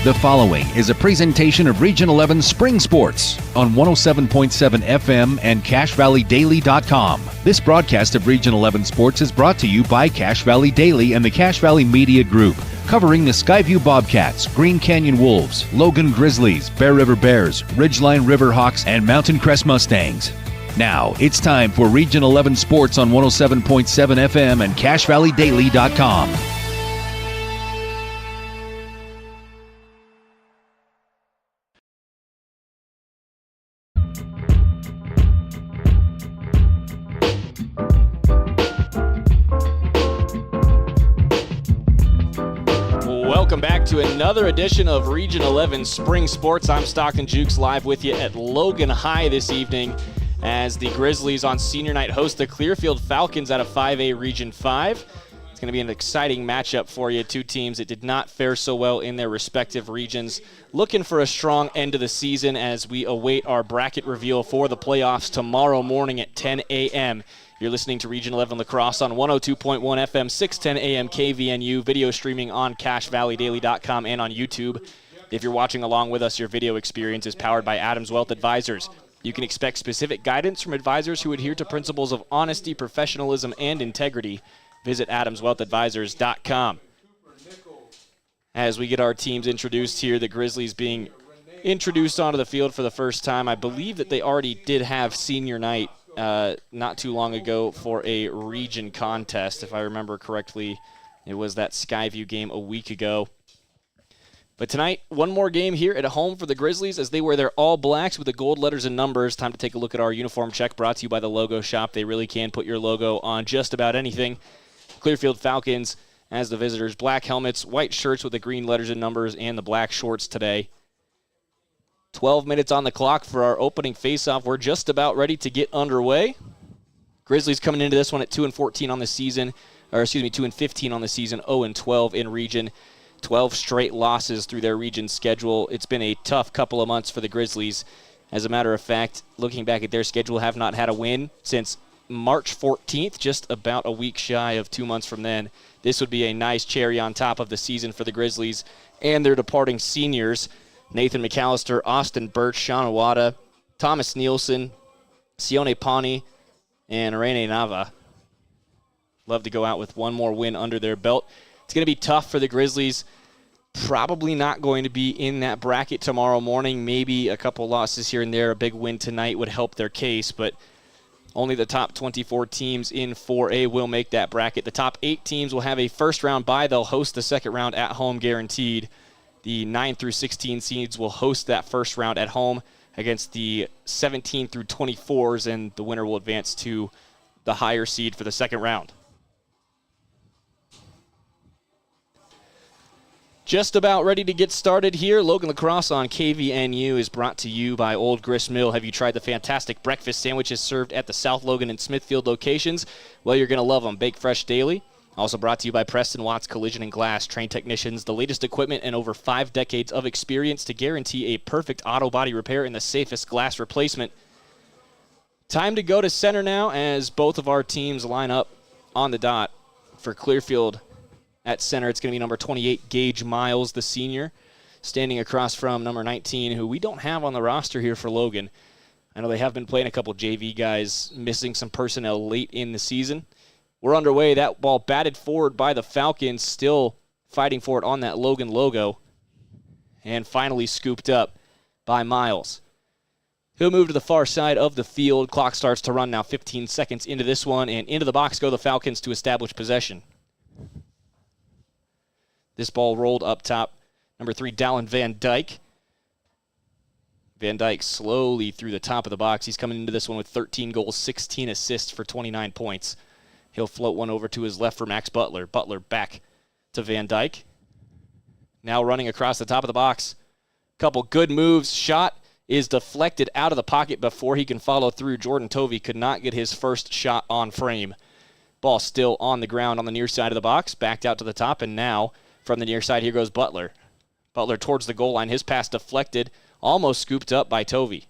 The following is a presentation of Region 11 Spring Sports on 107.7 FM and CacheValleyDaily.com. This broadcast of Region 11 Sports is brought to you by Cache Valley Daily and the Cache Valley Media Group, covering the Skyview Bobcats, Green Canyon Wolves, Logan Grizzlies, Bear River Bears, Ridgeline Riverhawks, and Mountain Crest Mustangs. Now, it's time for Region 11 Sports on 107.7 FM and CacheValleyDaily.com. Welcome back to another edition of Region 11 Spring Sports. I'm Stockton Jukes, live with you at Logan High this evening as the Grizzlies on senior night host the Clearfield Falcons out of 5A Region 5. It's going to be an exciting matchup for you. Two teams that did not fare so well in their respective regions. Looking for a strong end of the season as we await our bracket reveal for the playoffs tomorrow morning at 10 a.m. You're listening to Region 11 Lacrosse on 102.1 FM, 610 AM KVNU, video streaming on CacheValleyDaily.com and on YouTube. If you're watching along with us, your video experience is powered by Adams Wealth Advisors. You can expect specific guidance from advisors who adhere to principles of honesty, professionalism, and integrity. Visit AdamsWealthAdvisors.com. As we get our teams introduced here, the Grizzlies being introduced onto the field for the first time. I believe that they already did have senior night not too long ago for a region contest. If I remember correctly, it was that Skyview game a week ago. But tonight, one more game here at home for the Grizzlies as they wear their all blacks with the gold letters and numbers. Time to take a look at our uniform check brought to you by the Logo Shop. They really can put your logo on just about anything. Clearfield Falcons as the visitors. Black helmets, white shirts with the green letters and numbers, and the black shorts today. 12 minutes on the clock for our opening faceoff. We're just about ready to get underway. Grizzlies coming into this one at 2-14 on the season, 2-15 on the season, 0-12 in region. 12 straight losses through their region schedule. It's been a tough couple of months for the Grizzlies. As a matter of fact, looking back at their schedule, have not had a win since March 14th, just about a week shy of 2 months from then. This would be a nice cherry on top of the season for the Grizzlies and their departing seniors. Nathan McAllister, Austin Birch, Sean Awada, Thomas Nielsen, Sione Pani, and Irene Nava. Love to go out with one more win under their belt. It's going to be tough for the Grizzlies. Probably not going to be in that bracket tomorrow morning. Maybe a couple losses here and there. A big win tonight would help their case, but only the top 24 teams in 4A will make that bracket. The top 8 teams will have a first-round bye. They'll host the second round at home guaranteed. The 9 through 16 seeds will host that first round at home against the 17 through 24s, and the winner will advance to the higher seed for the second round. Just about ready to get started here. Logan Lacrosse on KVNU is brought to you by Old Grist Mill. Have you tried the fantastic breakfast sandwiches served at the South Logan and Smithfield locations? Well, you're going to love them. Bake fresh daily. Also brought to you by Preston Watts Collision and Glass. Trained technicians, the latest equipment, and over 5 decades of experience to guarantee a perfect auto body repair and the safest glass replacement. Time to go to center now as both of our teams line up on the dot. For Clearfield at center, it's going to be number 28, Gage Miles, the senior, standing across from number 19, who we don't have on the roster here for Logan. I know they have been playing a couple JV guys, missing some personnel late in the season. We're underway. That ball batted forward by the Falcons, still fighting for it on that Logan logo, and finally scooped up by Miles. He'll move to the far side of the field. Clock starts to run now, 15 seconds into this one, and into the box go the Falcons to establish possession. This ball rolled up top. Number 3, Dallin Van Dyke. Van Dyke slowly through the top of the box. He's coming into this one with 13 goals, 16 assists for 29 points. He'll float one over to his left for Max Butler. Butler back to Van Dyke. Now running across the top of the box. Couple good moves. Shot is deflected out of the pocket before he can follow through. Jordan Tovey could not get his first shot on frame. Ball still on the ground on the near side of the box. Backed out to the top, and now from the near side, here goes Butler. Butler towards the goal line. His pass deflected, almost scooped up by Tovey.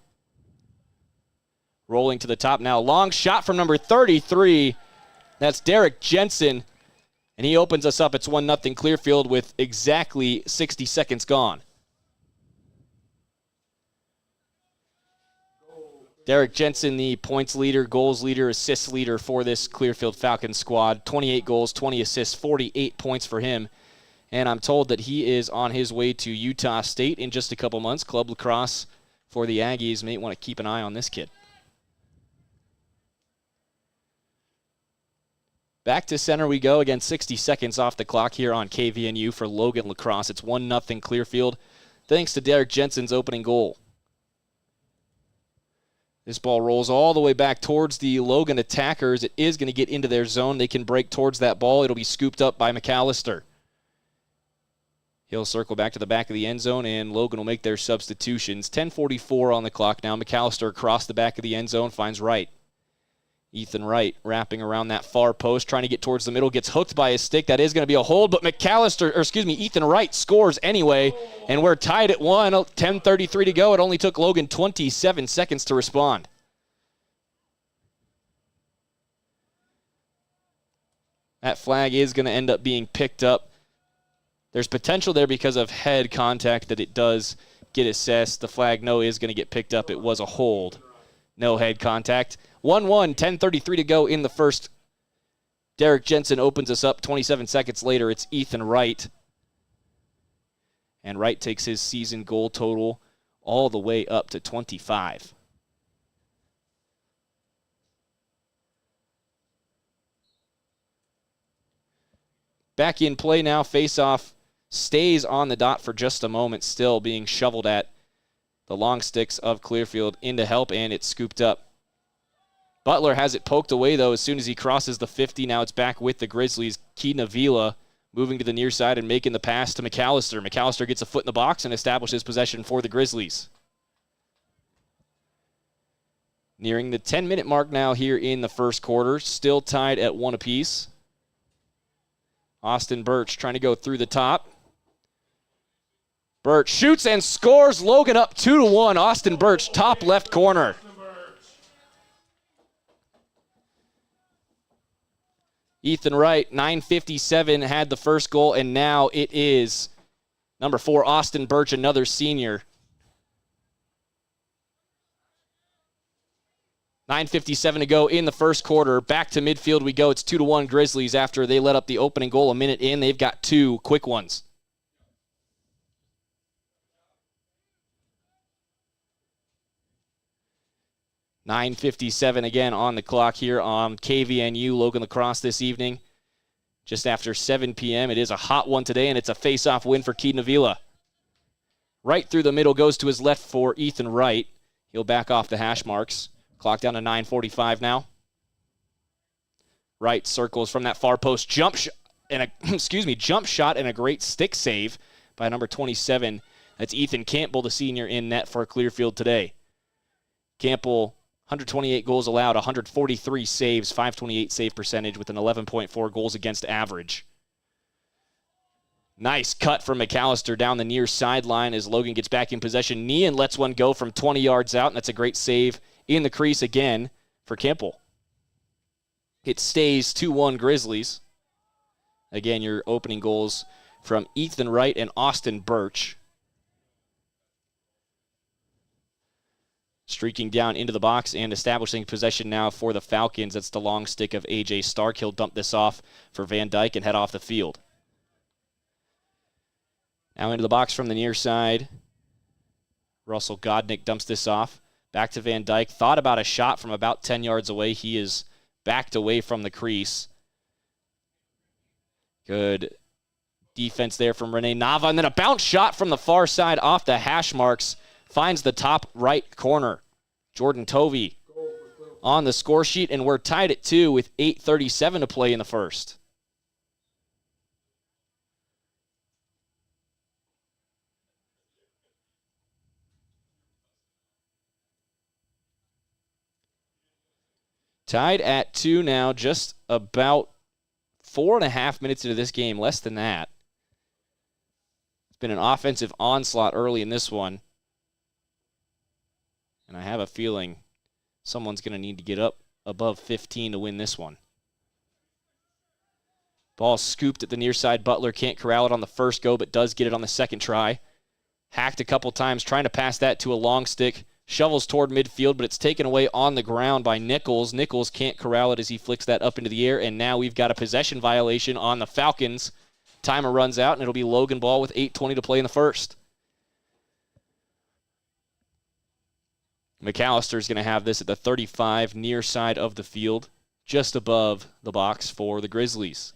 Rolling to the top now. Long shot from number 33. That's Derek Jensen, and he opens us up. It's 1-0 Clearfield with exactly 60 seconds gone. Derek Jensen, the points leader, goals leader, assists leader for this Clearfield Falcons squad. 28 goals, 20 assists, 48 points for him. And I'm told that he is on his way to Utah State in just a couple months. Club lacrosse for the Aggies. May want to keep an eye on this kid. Back to center we go. Again, 60 seconds off the clock here on KVNU for Logan Lacrosse. It's 1-0 Clearfield, thanks to Derek Jensen's opening goal. This ball rolls all the way back towards the Logan attackers. It is going to get into their zone. They can break towards that ball. It'll be scooped up by McAllister. He'll circle back to the back of the end zone, and Logan will make their substitutions. 10:44 on the clock now. McAllister across the back of the end zone finds Wright. Ethan Wright wrapping around that far post, trying to get towards the middle, gets hooked by his stick. That is going to be a hold, but Ethan Wright scores anyway, and we're tied at 1. 10:33 to go. It only took Logan 27 seconds to respond. That flag is going to end up being picked up. There's potential there because of head contact that it does get assessed. The flag, no, is going to get picked up. It was a hold. No head contact. 1-1, 10:33 to go in the first. Derek Jensen opens us up. 27 seconds later, it's Ethan Wright. And Wright takes his season goal total all the way up to 25. Back in play now. Face-off stays on the dot for just a moment, still being shoveled at. The long sticks of Clearfield into help, and it's scooped up. Butler has it poked away, though, as soon as he crosses the 50. Now it's back with the Grizzlies. Keaton Avila moving to the near side and making the pass to McAllister. McAllister gets a foot in the box and establishes possession for the Grizzlies. Nearing the 10-minute mark now here in the first quarter. Still tied at 1 apiece. Austin Birch trying to go through the top. Birch shoots and scores. Logan up 2-1. Austin Birch, top left corner. Ethan Wright, 9:57, had the first goal, and now it is number 4, Austin Birch, another senior. 9:57 to go in the first quarter. Back to midfield we go. It's 2-1 Grizzlies after they let up the opening goal a minute in. They've got 2 quick ones. 9:57 again on the clock here on KVNU Logan Lacrosse this evening. Just after 7 p.m. It is a hot one today, and it's a face-off win for Keaton Avila. Right through the middle, goes to his left for Ethan Wright. He'll back off the hash marks. Clock down to 9:45 now. Wright circles from that far post. Jump shot and a great stick save by number 27. That's Ethan Campbell, the senior, in net for Clearfield today. Campbell, 128 goals allowed, 143 saves, 528 save percentage with an 11.4 goals against average. Nice cut from McAllister down the near sideline as Logan gets back in possession. Nean lets one go from 20 yards out, and that's a great save in the crease again for Campbell. It stays 2-1 Grizzlies. Again, your opening goals from Ethan Wright and Austin Birch. Streaking down into the box and establishing possession now for the Falcons. That's the long stick of A.J. Stark. He'll dump this off for Van Dyke and head off the field. Now into the box from the near side. Russell Godnick dumps this off. Back to Van Dyke. Thought about a shot from about 10 yards away. He is backed away from the crease. Good defense there from Rene Nava. And then a bounce shot from the far side off the hash marks. Finds the top right corner. Jordan Tovey on the score sheet, and we're tied at 2 with 8:37 to play in the first. Tied at 2 now, just about 4.5 minutes into this game, less than that. It's been an offensive onslaught early in this one. And I have a feeling someone's going to need to get up above 15 to win this one. Ball scooped at the near side. Butler can't corral it on the first go, but does get it on the second try. Hacked a couple times, trying to pass that to a long stick. Shovels toward midfield, but it's taken away on the ground by Nichols. Nichols can't corral it as he flicks that up into the air, and now we've got a possession violation on the Falcons. Timer runs out, and it'll be Logan ball with 8:20 to play in the first. McAllister's going to have this at the 35, near side of the field, just above the box for the Grizzlies.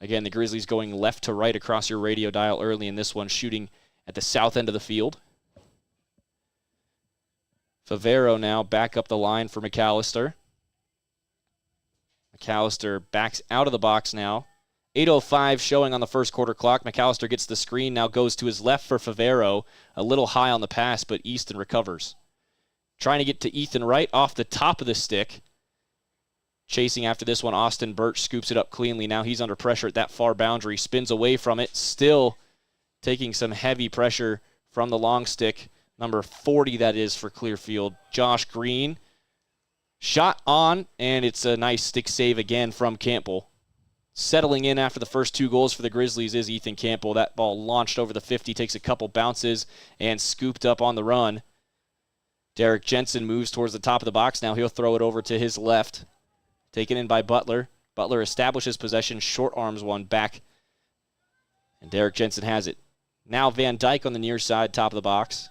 Again, the Grizzlies going left to right across your radio dial early in this one, shooting at the south end of the field. Favero now back up the line for McAllister. McAllister backs out of the box now. 8:05 showing on the first quarter clock. McAllister gets the screen, now goes to his left for Favero. A little high on the pass, but Easton recovers. Trying to get to Ethan Wright off the top of the stick. Chasing after this one, Austin Birch scoops it up cleanly. Now he's under pressure at that far boundary. Spins away from it. Still taking some heavy pressure from the long stick. Number 40, that is, for Clearfield. Josh Green. Shot on, and it's a nice stick save again from Campbell. Settling in after the first 2 goals for the Grizzlies is Ethan Campbell. That ball launched over the 50, takes a couple bounces, and scooped up on the run. Derek Jensen moves towards the top of the box. Now he'll throw it over to his left. Taken in by Butler. Butler establishes possession, short arms one back. And Derek Jensen has it. Now Van Dyke on the near side, top of the box.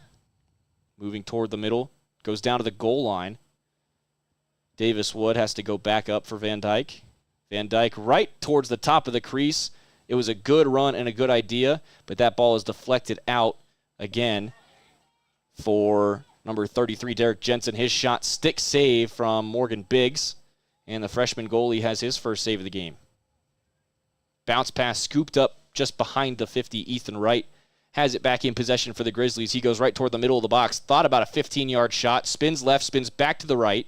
Moving toward the middle. Goes down to the goal line. Davis Wood has to go back up for Van Dyke. Van Dyke right towards the top of the crease. It was a good run and a good idea, but that ball is deflected out again for number 33, Derek Jensen. His shot stick save from Morgan Biggs, and the freshman goalie has his first save of the game. Bounce pass scooped up just behind the 50, Ethan Wright. Has it back in possession for the Grizzlies. He goes right toward the middle of the box. Thought about a 15-yard shot. Spins left, spins back to the right.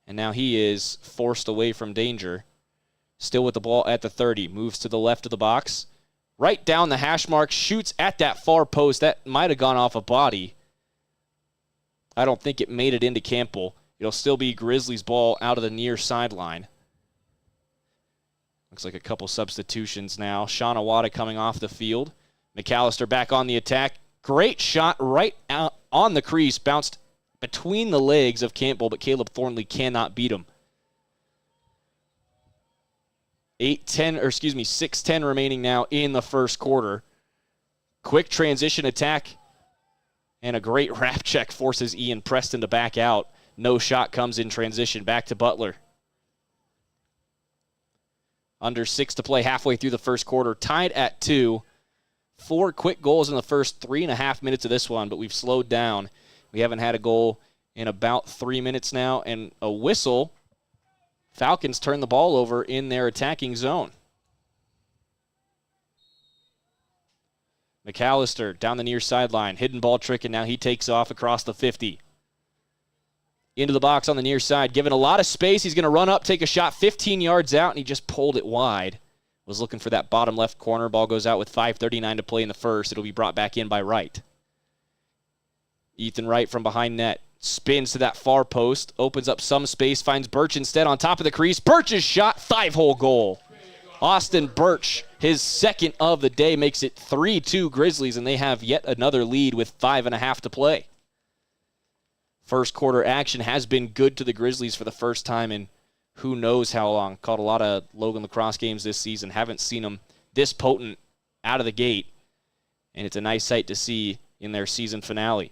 And now he is forced away from danger. Still with the ball at the 30. Moves to the left of the box. Right down the hash mark. Shoots at that far post. That might have gone off a body. I don't think it made it into Campbell. It'll still be Grizzlies ball out of the near sideline. Looks like a couple substitutions now. Sean Awada coming off the field. McAllister back on the attack. Great shot right out on the crease. Bounced between the legs of Campbell, but Caleb Thornley cannot beat him. 6:10 remaining now in the first quarter. Quick transition attack. And a great wrap check forces Ian Preston to back out. No shot comes in transition. Back to Butler. Under 6 to play halfway through the first quarter. Tied at 2. 4 quick goals in the first 3.5 minutes of this one, but we've slowed down. We haven't had a goal in about 3 minutes now, and a whistle. Falcons turn the ball over in their attacking zone. McAllister down the near sideline. Hidden ball trick, and now he takes off across the 50. Into the box on the near side. Given a lot of space. He's going to run up, take a shot 15 yards out, and he just pulled it wide. Was looking for that bottom left corner. Ball goes out with 5:39 to play in the first. It'll be brought back in by Wright. Ethan Wright from behind net. Spins to that far post. Opens up some space. Finds Birch instead on top of the crease. Birch's shot. 5-hole goal. Austin Birch, his second of the day, makes it 3-2 Grizzlies, and they have yet another lead with 5.5 to play. First quarter action has been good to the Grizzlies for the first time in who knows how long. Caught a lot of Logan Lacrosse games this season. Haven't seen them this potent out of the gate. And it's a nice sight to see in their season finale.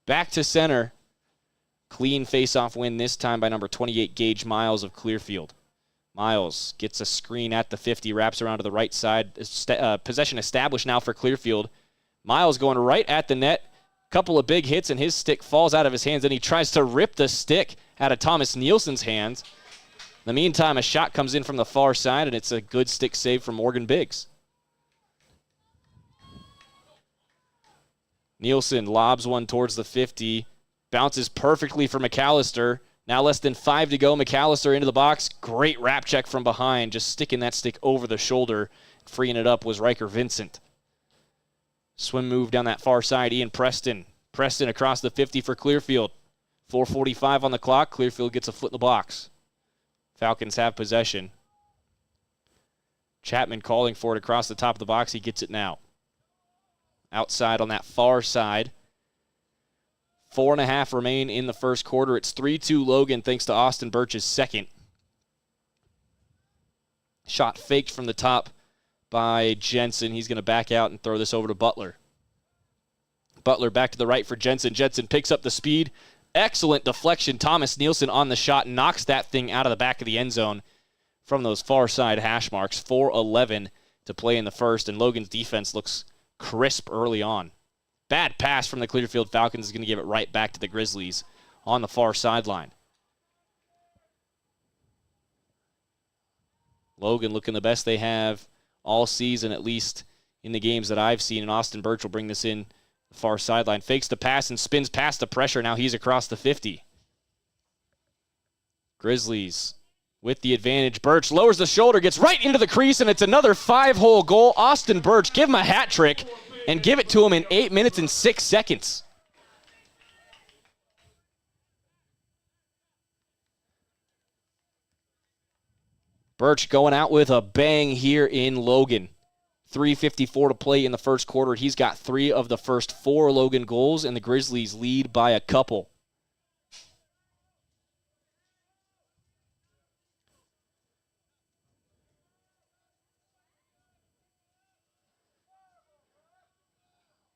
Back to center. Clean face-off win this time by number 28, Gage Miles of Clearfield. Miles gets a screen at the 50, wraps around to the right side. Possession established now for Clearfield. Miles going right at the net. Couple of big hits, and his stick falls out of his hands, and he tries to rip the stick out of Thomas Nielsen's hands. In the meantime, a shot comes in from the far side, and it's a good stick save from Morgan Biggs. Nielsen lobs one towards the 50. Bounces perfectly for McAllister. Now less than 5 to go. McAllister into the box. Great wrap check from behind. Just sticking that stick over the shoulder. Freeing it up was Riker Vincent. Swim move down that far side. Ian Preston. Preston across the 50 for Clearfield. 4:45 on the clock. Clearfield gets a foot in the box. Falcons have possession. Chapman calling for it across the top of the box. He gets it now. outside on that far side. 4.5 remain in the first quarter. It's 3-2 Logan thanks to Austin Birch's second. Shot faked from the top by Jensen. He's going to back out and throw this over to Butler. Butler back to the right for Jensen. Jensen picks up the speed. Excellent deflection. Thomas Nielsen on the shot, knocks that thing out of the back of the end zone from those far side hash marks. 4:11 to play in the first, and Logan's defense looks crisp early on. Bad pass from the Clearfield Falcons is going to give it right back to the Grizzlies on the far sideline. Logan looking the best they have all season, at least in the games that I've seen, and Austin Birch will bring this in the far sideline. Fakes the pass and spins past the pressure. Now he's across the 50. Grizzlies with the advantage. Birch lowers the shoulder, gets right into the crease, and it's another 5-hole goal. Austin Birch, give him a hat trick and give it to him in 8 minutes and 6 seconds. Birch going out with a bang here in Logan. 3:54 to play in the first quarter. He's got 3 of the first 4 Logan goals, and the Grizzlies lead by a couple.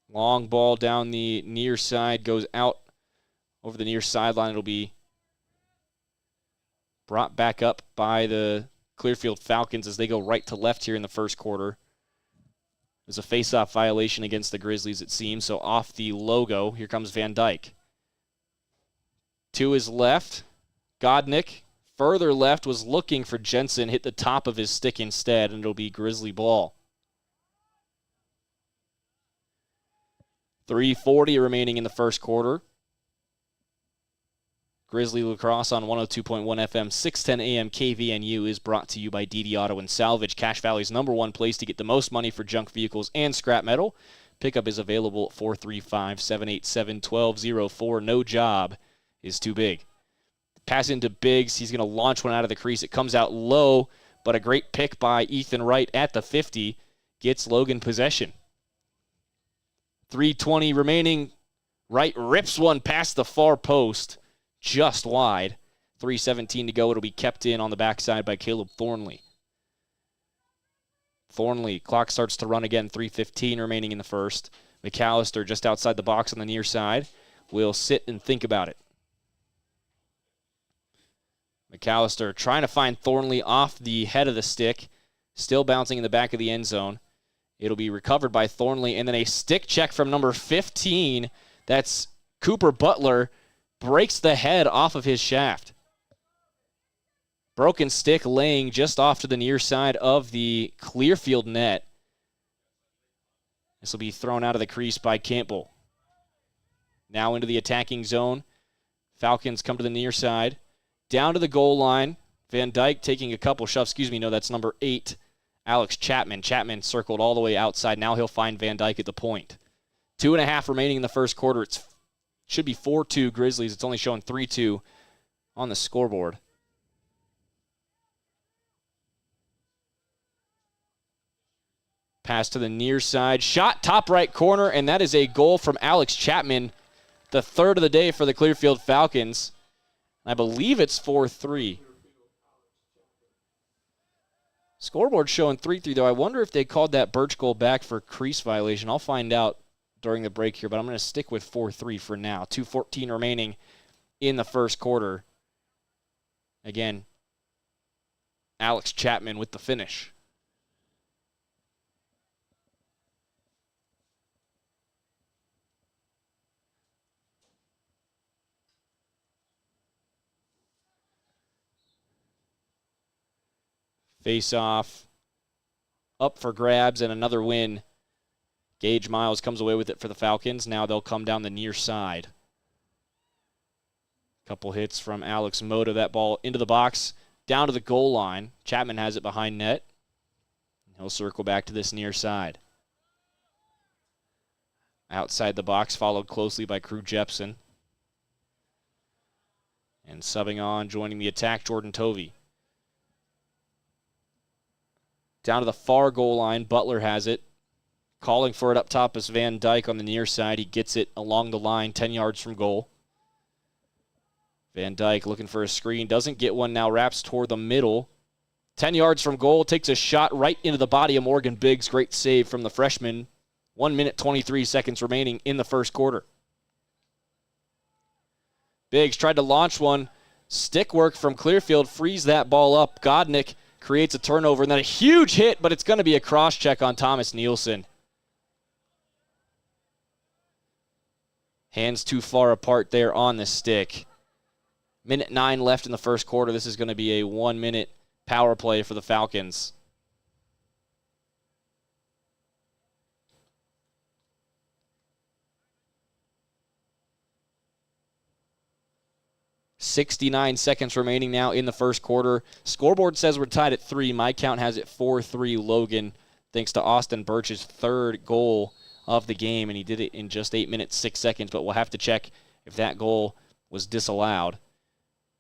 Long ball down the near side, goes out over the near sideline. It'll be brought back up by the Clearfield Falcons as they go right to left here in the first quarter. There's a face-off violation against the Grizzlies, it seems, so off the logo. Here comes Van Dyke. To his left, Godnick. Further left was looking for Jensen, hit the top of his stick instead, and it'll be Grizzly ball. 3:40 remaining in the first quarter. Grizzly Lacrosse on 102.1 FM, 610 AM KVNU is brought to you by DD Auto and Salvage, Cache Valley's #1 place to get the most money for junk vehicles and scrap metal. Pickup is available at 435-787-1204. No job is too big. Pass into Biggs. He's going to launch one out of the crease. It comes out low, but a great pick by Ethan Wright at the 50 gets Logan possession. 3:20 remaining. Wright rips one past the far post, just wide. 3:17 to go. It'll be kept in on the backside by Caleb Thornley. Thornley, clock starts to run again. 3:15 remaining in the first. McAllister just outside the box on the near side will sit and think about it. McAllister trying to find Thornley off the head of the stick, still bouncing in the back of the end zone. It'll be recovered by Thornley, and then a stick check from number 15. That's Cooper Butler. Breaks the head off of his shaft. Broken stick laying just off to the near side of the Clearfield net. This will be thrown out of the crease by Campbell. Now into the attacking zone. Falcons come to the near side. Down to the goal line. Van Dyke taking a couple shoves. No, that's number 8. Alex Chapman. Chapman circled all the way outside. Now he'll find Van Dyke at the point. 2.5 remaining in the first quarter. It should be 4-2 Grizzlies. It's only showing 3-2 on the scoreboard. Pass to the near side. Shot top right corner, and that is a goal from Alex Chapman. The third of the day for the Clearfield Falcons. I believe it's 4-3. Scoreboard showing 3-3, though. I wonder if they called that Birch goal back for crease violation. I'll find out during the break here, but I'm going to stick with 4-3 for now. 2:14 remaining in the first quarter. Again, Alex Chapman with the finish. Face-off up for grabs and another win. Gage Miles comes away with it for the Falcons. Now they'll come down the near side. Couple hits from Alex Moda. That ball into the box, down to the goal line. Chapman has it behind net. He'll circle back to this near side. Outside the box, followed closely by Crew Jepson. And subbing on, joining the attack, Jordan Tovey. Down to the far goal line, Butler has it. Calling for it up top is Van Dyke on the near side. He gets it along the line, 10 yards from goal. Van Dyke looking for a screen. Doesn't get one now. Wraps toward the middle. 10 yards from goal. Takes a shot right into the body of Morgan Biggs. Great save from the freshman. 1 minute, 23 seconds remaining in the first quarter. Biggs tried to launch one. Stick work from Clearfield. Frees that ball up. Godnick creates a turnover. And then a huge hit, but it's going to be a cross check on Thomas Nielsen. Hands too far apart there on the stick. Minute 9 left in the first quarter. This is going to be a 1-minute power play for the Falcons. .69 seconds remaining now in the first quarter. Scoreboard says we're tied at 3. My count has it 4-3 Logan, thanks to Austin Birch's third goal of the game, and he did it in just 8 minutes, 6 seconds, but we'll have to check if that goal was disallowed.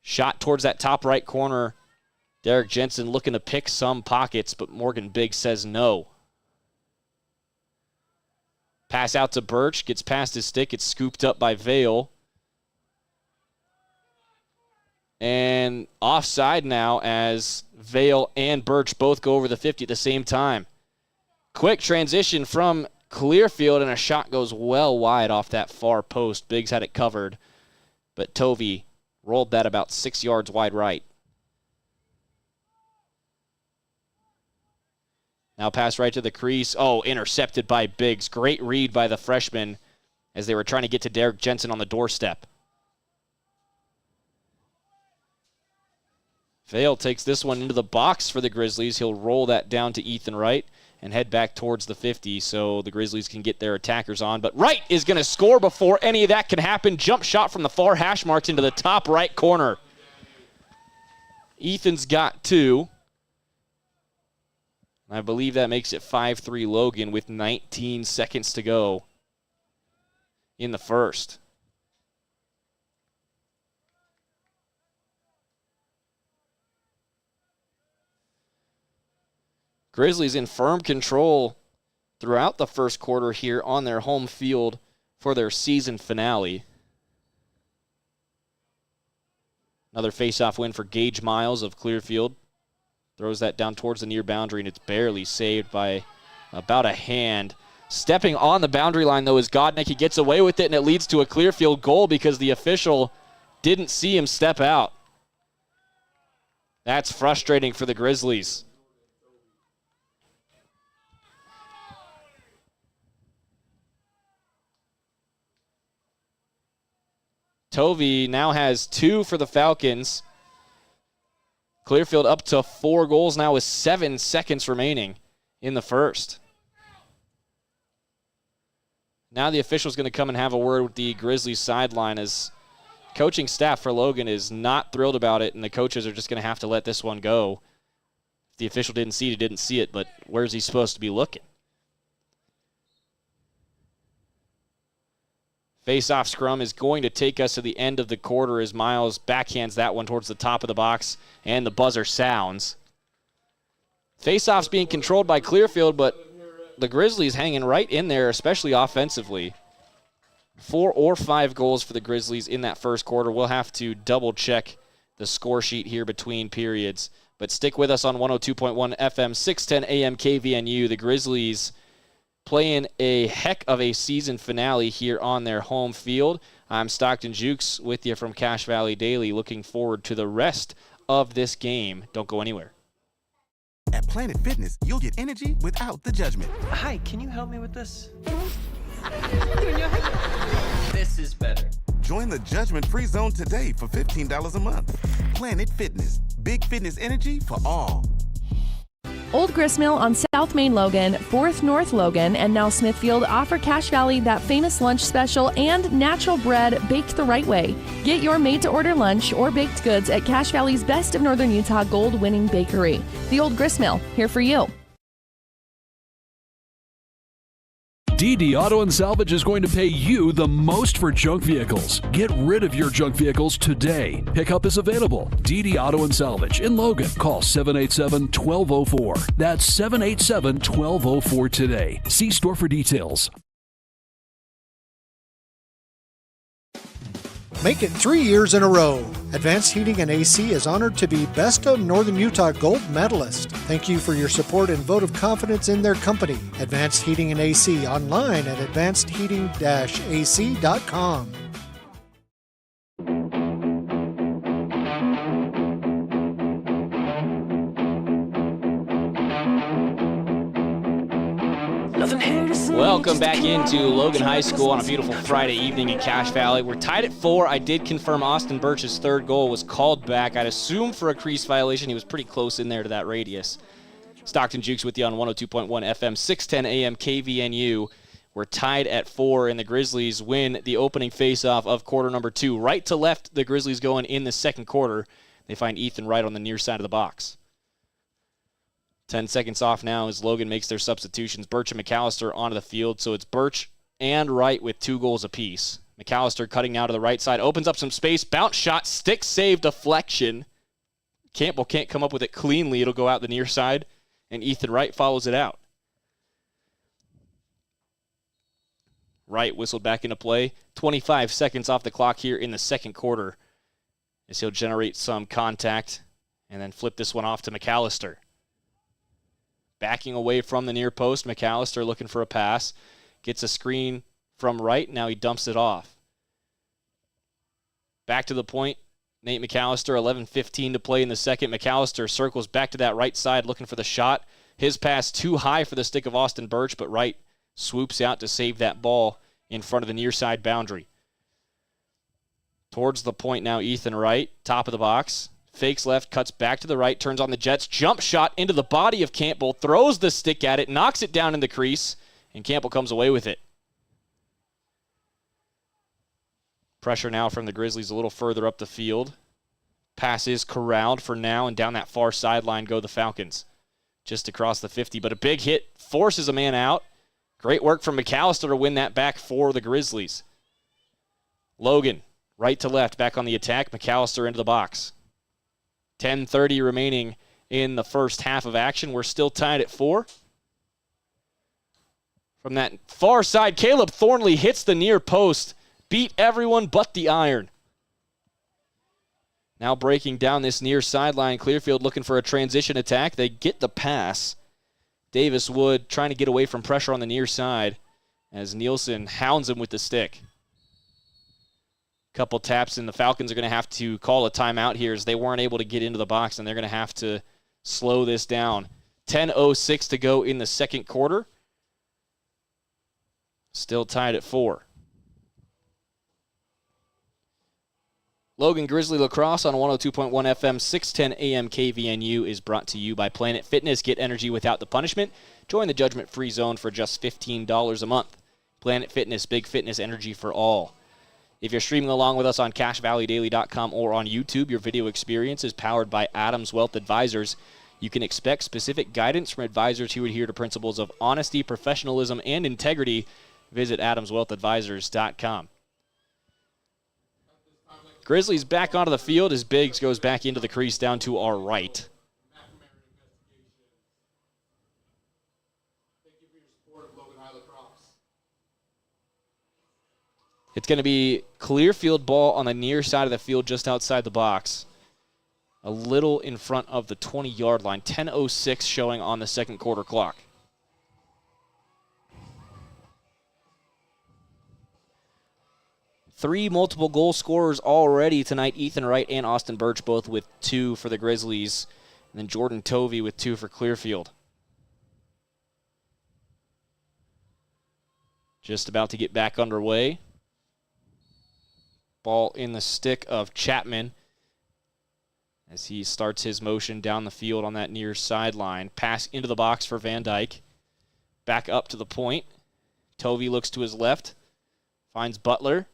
Shot towards that top right corner. Derek Jensen looking to pick some pockets, but Morgan Biggs says no. Pass out to Birch, gets past his stick. It's scooped up by Vale. And offside now as Vale and Birch both go over the 50 at the same time. Quick transition from Clearfield, and a shot goes well wide off that far post. Biggs had it covered, but Tovey rolled that about 6 yards wide right. Now pass right to the crease. Oh, intercepted by Biggs. Great read by the freshman as they were trying to get to Derek Jensen on the doorstep. Vale takes this one into the box for the Grizzlies. He'll roll that down to Ethan Wright and head back towards the 50 so the Grizzlies can get their attackers on. But Wright is going to score before any of that can happen. Jump shot from the far hash marks into the top right corner. Ethan's got 2. I believe that makes it 5-3 Logan with 19 seconds to go in the first. Grizzlies in firm control throughout the first quarter here on their home field for their season finale. Another face-off win for Gage Miles of Clearfield. Throws that down towards the near boundary, and it's barely saved by about a hand. Stepping on the boundary line, though, is Godnick. He gets away with it, and it leads to a Clearfield goal because the official didn't see him step out. That's frustrating for the Grizzlies. Tovey now has 2 for the Falcons. Clearfield up to 4 goals now with 7 seconds remaining in the first. Now the official's going to come and have a word with the Grizzlies sideline as coaching staff for Logan is not thrilled about it, and the coaches are just going to have to let this one go. If the official didn't see it, he didn't see it, but where's he supposed to be looking? Face-off scrum is going to take us to the end of the quarter as Miles backhands that one towards the top of the box, and the buzzer sounds. Face-off's being controlled by Clearfield, but the Grizzlies hanging right in there, especially offensively. 4 or 5 goals for the Grizzlies in that first quarter. We'll have to double-check the score sheet here between periods. But stick with us on 102.1 FM, 610 AM KVNU. The Grizzlies playing a heck of a season finale here on their home field. I'm Stockton Jukes with you from Cache Valley Daily, looking forward to the rest of this game. Don't go anywhere. At Planet Fitness, you'll get energy without the judgment. Hi, can you help me with this? This is better. Join the judgment-free zone today for $15 a month. Planet Fitness, big fitness energy for all. Old Gristmill on South Main Logan, 4th North Logan, and now Smithfield offer Cache Valley that famous lunch special and natural bread baked the right way. Get your made-to-order lunch or baked goods at Cache Valley's Best of Northern Utah gold-winning bakery. The Old Gristmill, here for you. DD Auto and Salvage is going to pay you the most for junk vehicles. Get rid of your junk vehicles today. Pickup is available. DD Auto and Salvage in Logan. Call 787-1204. That's 787-1204 today. See store for details. Make it 3 years in a row. Advanced Heating and AC is honored to be Best of Northern Utah Gold Medalist. Thank you for your support and vote of confidence in their company. Advanced Heating and AC online at advancedheating-ac.com. Welcome back into Logan High School on a beautiful Friday evening in Cache Valley. We're tied at 4. I did confirm Austin Birch's third goal was called back. I'd assume for a crease violation. He was pretty close in there to that radius. Stockton Jukes with you on 102.1 FM, 610 AM KVNU. We're tied at 4, and the Grizzlies win the opening faceoff of quarter number 2. Right to left, the Grizzlies going in the second quarter. They find Ethan Wright on the near side of the box. 10 seconds off now as Logan makes their substitutions. Birch and McAllister onto the field, so it's Birch and Wright with 2 goals apiece. McAllister cutting now to the right side, opens up some space, bounce shot, stick save, deflection. Campbell can't come up with it cleanly. It'll go out the near side, and Ethan Wright follows it out. Wright whistled back into play. 25 seconds off the clock here in the second quarter as he'll generate some contact and then flip this one off to McAllister. Backing away from the near post, McAllister looking for a pass. Gets a screen from Wright, now he dumps it off. Back to the point, Nate McAllister, 11:15 to play in the second. McAllister circles back to that right side looking for the shot. His pass too high for the stick of Austin Birch, but Wright swoops out to save that ball in front of the near side boundary. Towards the point now, Ethan Wright, top of the box. Fakes left, cuts back to the right, turns on the Jets. Jump shot into the body of Campbell, throws the stick at it, knocks it down in the crease, and Campbell comes away with it. Pressure now from the Grizzlies a little further up the field. Pass is corralled for now, and down that far sideline go the Falcons. Just across the 50, but a big hit forces a man out. Great work from McAllister to win that back for the Grizzlies. Logan, right to left, back on the attack. McAllister into the box. 10:30 remaining in the first half of action. We're still tied at 4. From that far side, Caleb Thornley hits the near post. Beat everyone but the iron. Now breaking down this near sideline, Clearfield looking for a transition attack. They get the pass. Davis Wood trying to get away from pressure on the near side as Nielsen hounds him with the stick. Couple taps, and the Falcons are going to have to call a timeout here as they weren't able to get into the box, and they're going to have to slow this down. 10:06 to go in the second quarter. Still tied at 4. Logan Grizzly Lacrosse on 102.1 FM, 610 AM KVNU is brought to you by Planet Fitness. Get energy without the punishment. Join the judgment-free zone for just $15 a month. Planet Fitness, big fitness energy for all. If you're streaming along with us on CacheValleyDaily.com or on YouTube, your video experience is powered by Adams Wealth Advisors. You can expect specific guidance from advisors who adhere to principles of honesty, professionalism, and integrity. Visit AdamsWealthAdvisors.com. Grizzlies back onto the field as Biggs goes back into the crease down to our right. It's going to be Clearfield ball on the near side of the field just outside the box. A little in front of the 20-yard line. 10:06 showing on the second quarter clock. Three multiple goal scorers already tonight. Ethan Wright and Austin Birch both with 2 for the Grizzlies. And then Jordan Tovey with 2 for Clearfield. Just about to get back underway. Ball in the stick of Chapman as he starts his motion down the field on that near sideline. Pass into the box for Van Dyke. Back up to the point. Tovey looks to his left. Finds Butler.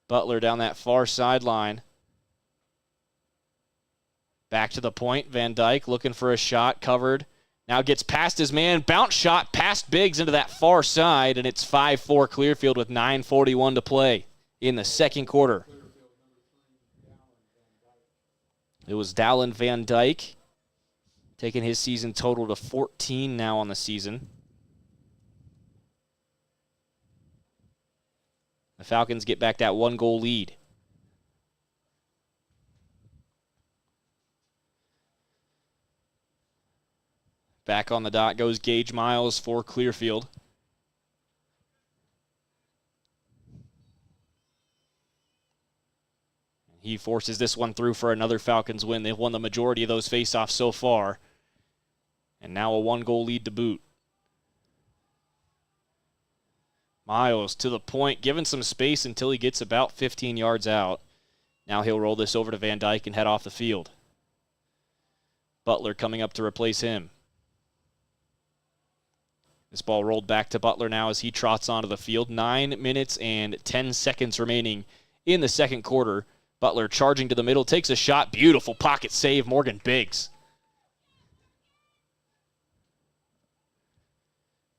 Butler down that far sideline. Back to the point. Van Dyke looking for a shot. Covered. Now gets past his man. Bounce shot past Biggs into that far side, and it's 5-4 Clearfield with 9:41 to play in the second quarter. It was Dallin Van Dyke taking his season total to 14 now on the season. The Falcons get back that 1-goal lead. Back on the dot goes Gage Miles for Clearfield. He forces this one through for another Falcons win. They've won the majority of those faceoffs so far. And now a 1-goal lead to boot. Miles to the point, given some space until he gets about 15 yards out. Now he'll roll this over to Van Dyke and head off the field. Butler coming up to replace him. This ball rolled back to Butler now as he trots onto the field. 9 minutes and 10 seconds remaining in the second quarter. Butler charging to the middle, takes a shot. Beautiful pocket save, Morgan Biggs.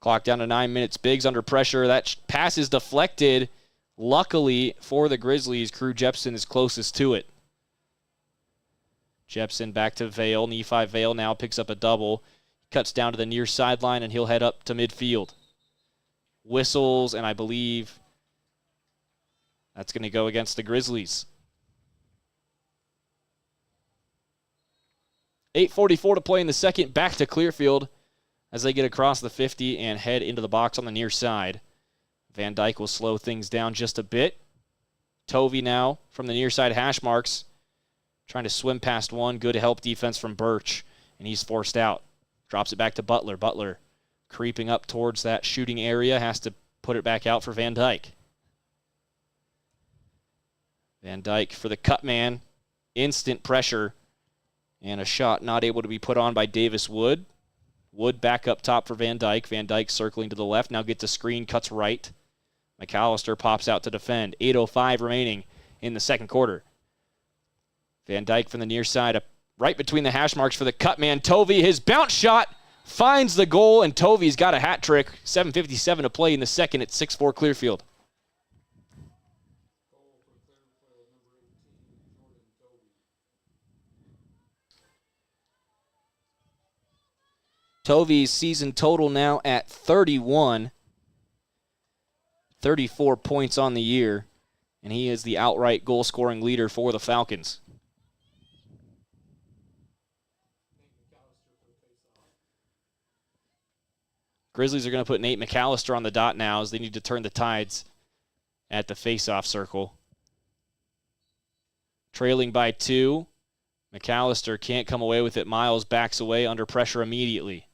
Clock down to 9 minutes. Biggs under pressure. That pass is deflected. Luckily for the Grizzlies, Crew Jepson is closest to it. Jepson back to Vale. Nephi Vale now picks up a double. Cuts down to the near sideline, and he'll head up to midfield. Whistles, and I believe that's going to go against the Grizzlies. 8:44 to play in the second. Back to Clearfield as they get across the 50 and head into the box on the near side. Van Dyke will slow things down just a bit. Tovey now from the near side hash marks. Trying to swim past one. Good help defense from Birch, and he's forced out. Drops it back to Butler. Butler creeping up towards that shooting area. Has to put it back out for Van Dyke. Van Dyke for the cut man. Instant pressure. And a shot not able to be put on by Davis Wood. Wood back up top for Van Dyke. Van Dyke circling to the left. Now gets a screen, cuts right. McAllister pops out to defend. 8:05 remaining in the second quarter. Van Dyke from the near side, right between the hash marks for the cut man. Tovey, his bounce shot finds the goal, and Tovey's got a hat trick. 7:57 to play in the second at 6-4 Clearfield. Tovey's season total now at 31. 34 points on the year, and he is the outright goal-scoring leader for the Falcons. Grizzlies are going to put Nate McAllister on the dot now as they need to turn the tides at the face-off circle. Trailing by 2. McAllister can't come away with it. Miles backs away under pressure immediately.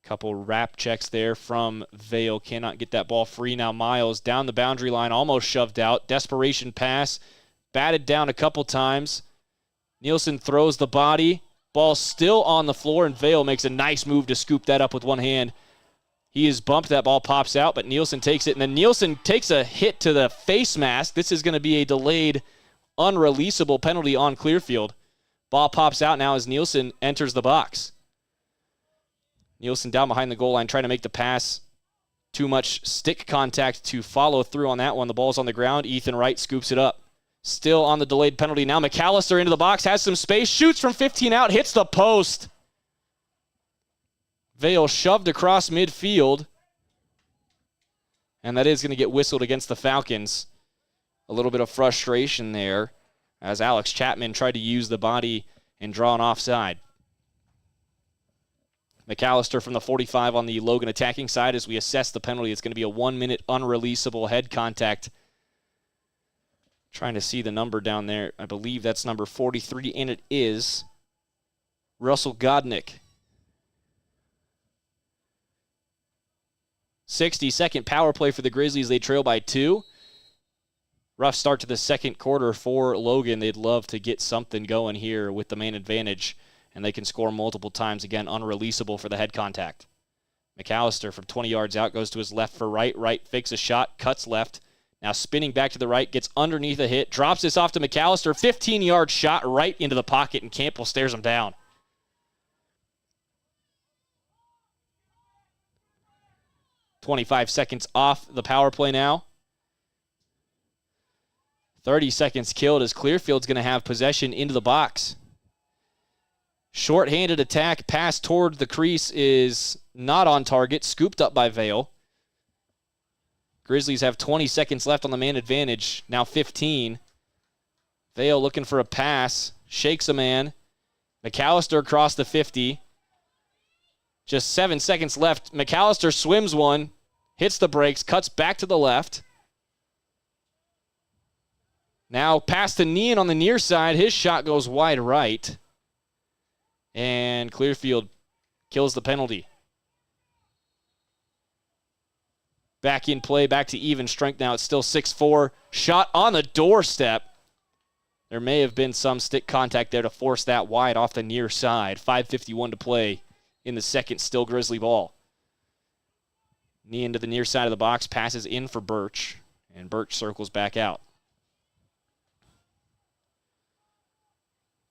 Couple wrap checks there from Vale. Cannot get that ball free. Now Miles down the boundary line, almost shoved out. Desperation pass. Batted down a couple times. Nielsen throws the body. Ball still on the floor, and Vale makes a nice move to scoop that up with one hand. He is bumped. That ball pops out, but Nielsen takes it. And then Nielsen takes a hit to the face mask. This is going to be a delayed, unreleasable penalty on Clearfield. Ball pops out now as Nielsen enters the box. Nielsen down behind the goal line trying to make the pass. Too much stick contact to follow through on that one. The ball's on the ground. Ethan Wright scoops it up. Still on the delayed penalty. Now McAllister into the box. Has some space. Shoots from 15 out. Hits the post. Vale shoved across midfield. And that is going to get whistled against the Falcons. A little bit of frustration there as Alex Chapman tried to use the body and draw an offside. McAllister from the 45 on the Logan attacking side as we assess the penalty. It's going to be a 1-minute unreleasable head contact. Trying to see the number down there. I believe that's number 43, and it is Russell Godnick. 60-second power play for the Grizzlies. They trail by 2. Rough start to the second quarter for Logan. They'd love to get something going here with the man advantage, and they can score multiple times. Again, unreleasable for the head contact. McAllister from 20 yards out goes to his left for right. Right fakes a shot, cuts left. Now spinning back to the right, gets underneath a hit, drops this off to McAllister. 15-yard shot right into the pocket, and Campbell stares him down. 25 seconds off the power play now. 30 seconds killed as Clearfield's going to have possession into the box. Short-handed attack, pass toward the crease is not on target, scooped up by Vale. Grizzlies have 20 seconds left on the man advantage, now 15. Vale looking for a pass, shakes a man. McAllister across the 50. Just 7 seconds left. McAllister swims one, hits the brakes, cuts back to the left. Now pass to Nean on the near side. His shot goes wide right. And Clearfield kills the penalty. Back in play, back to even strength now. It's still 6-4. Shot on the doorstep. There may have been some stick contact there to force that wide off the near side. 5:51 to play in the second, still Grizzly ball. Knee into the near side of the box, passes in for Birch, and Birch circles back out.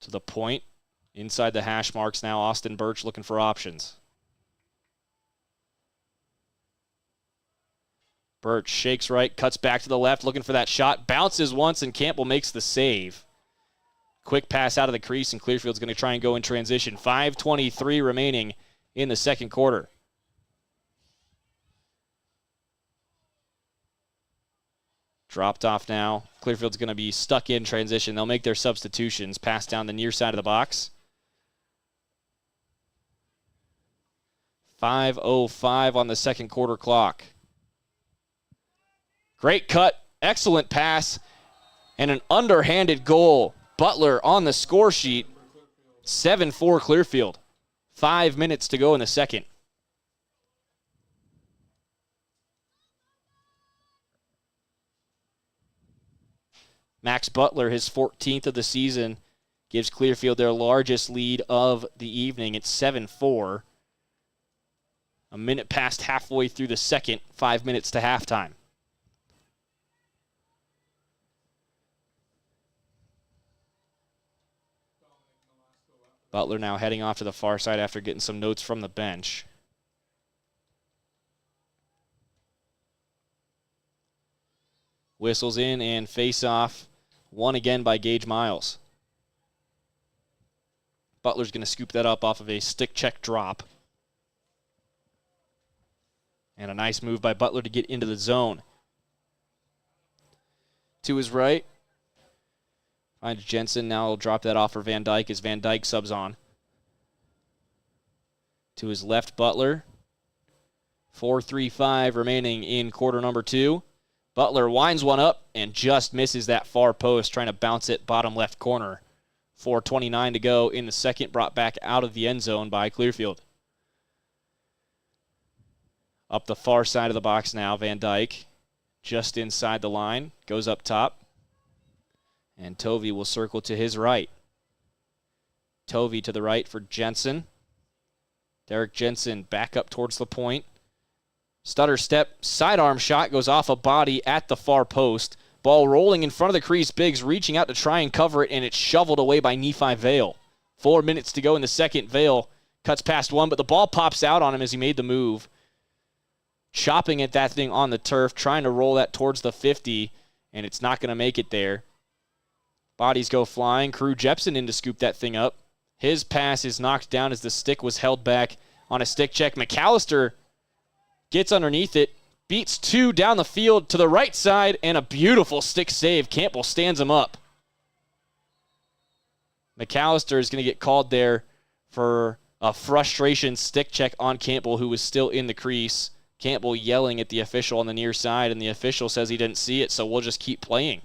To the point, inside the hash marks now, Austin Birch looking for options. Birch shakes right, cuts back to the left, looking for that shot, bounces once, and Campbell makes the save. Quick pass out of the crease, and Clearfield's going to try and go in transition. 5:23 remaining in the second quarter. Dropped off now. Clearfield's going to be stuck in transition. They'll make their substitutions. Pass down the near side of the box. 5:05 on the second quarter clock. Great cut, excellent pass, and an underhanded goal. Butler on the score sheet. 7-4 Clearfield. 5 minutes to go in the second. Max Butler, his 14th of the season, gives Clearfield their largest lead of the evening. It's 7-4. A minute past halfway through the second, 5 minutes to halftime. Butler now heading off to the far side after getting some notes from the bench. Whistles in and face off. Won again by Gage Miles. Butler's going to scoop that up off of a stick check drop. And a nice move by Butler to get into the zone. To his right. Finds Jensen. Now he'll drop that off for Van Dyke as Van Dyke subs on. To his left, Butler. 4:35 remaining in quarter number 2. Butler winds one up and just misses that far post, trying to bounce it bottom left corner. 4:29 to go in the second, brought back out of the end zone by Clearfield. Up the far side of the box now, Van Dyke. Just inside the line, goes up top. And Tovey will circle to his right. Tovey to the right for Jensen. Derek Jensen back up towards the point. Stutter step, sidearm shot goes off a body at the far post. Ball rolling in front of the crease. Biggs reaching out to try and cover it, and it's shoveled away by Nephi Vale. 4 minutes to go in the second. Vale cuts past one, but the ball pops out on him as he made the move. Chopping at that thing on the turf, trying to roll that towards the 50, and it's not going to make it there. Bodies go flying. Crew Jepson in to scoop that thing up. His pass is knocked down as the stick was held back on a stick check. McAllister gets underneath it, beats two down the field to the right side, and a beautiful stick save. Campbell stands him up. McAllister is going to get called there for a frustration stick check on Campbell, who was still in the crease. Campbell yelling at the official on the near side, and the official says he didn't see it, so we'll just keep playing.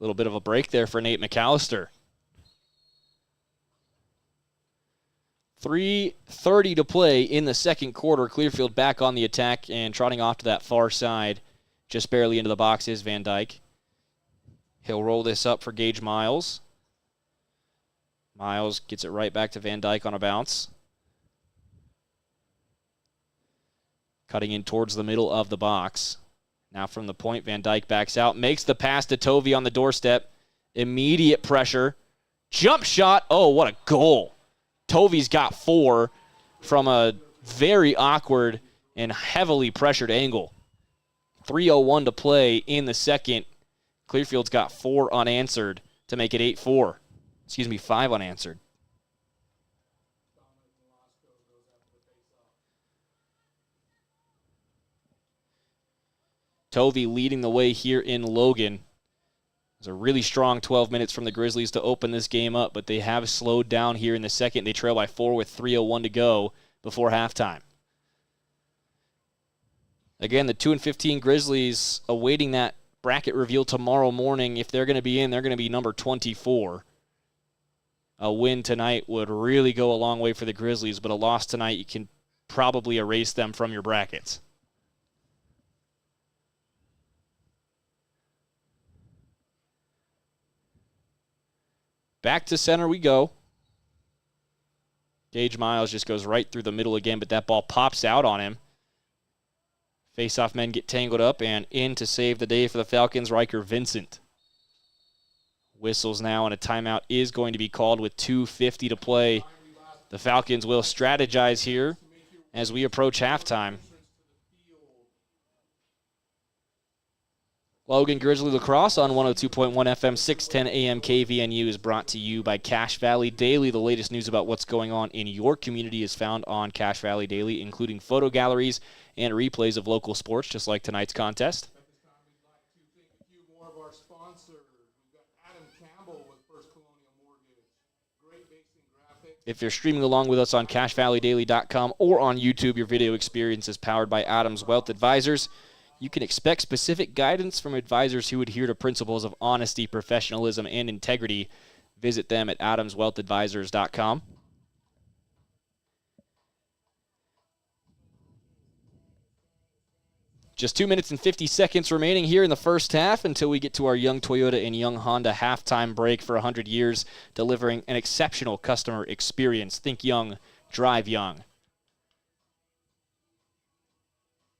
A little bit of a break there for Nate McAllister. 3:30 to play in the second quarter. Clearfield back on the attack and trotting off to that far side. Just barely into the box is Van Dyke. He'll roll this up for Gage Miles. Miles gets it right back to Van Dyke on a bounce. Cutting in towards the middle of the box. Now from the point, Van Dyke backs out. Makes the pass to Tovey on the doorstep. Immediate pressure. Jump shot. Oh, what a goal. Tovey's got 4 from a very awkward and heavily pressured angle. 3:01 to play in the second. Clearfield's got 4 unanswered to make it 8-4. 5 unanswered. Tovey leading the way here in Logan. It was a really strong 12 minutes from the Grizzlies to open this game up, but they have slowed down here in the second. They trail by 4 with 3:01 to go before halftime. Again, the 2-15 Grizzlies awaiting that bracket reveal tomorrow morning. If they're going to be in, they're going to be number 24. A win tonight would really go a long way for the Grizzlies, but a loss tonight, you can probably erase them from your brackets. Back to center we go. Gage Miles just goes right through the middle again, but that ball pops out on him. Face-off men get tangled up, and in to save the day for the Falcons, Riker Vincent. Whistles now, and a timeout is going to be called with 2:50 to play. The Falcons will strategize here as we approach halftime. Logan Grizzly Lacrosse on 102.1 FM, 610 AM KVNU is brought to you by Cache Valley Daily. The latest news about what's going on in your community is found on Cache Valley Daily, including photo galleries and replays of local sports, just like tonight's contest. At this time, we'd like to thank a few more of our sponsors. We've got Adam Campbell with First Colonial Mortgage, Great Basin Graphics. If you're streaming along with us on CacheValleyDaily.com or on YouTube, your video experience is powered by Adams Wealth Advisors. You can expect specific guidance from advisors who adhere to principles of honesty, professionalism, and integrity. Visit them at adamswealthadvisors.com. Just 2 minutes and 50 seconds remaining here in the first half until we get to our Young Toyota and Young Honda halftime break for 100 years, delivering an exceptional customer experience. Think young, drive young.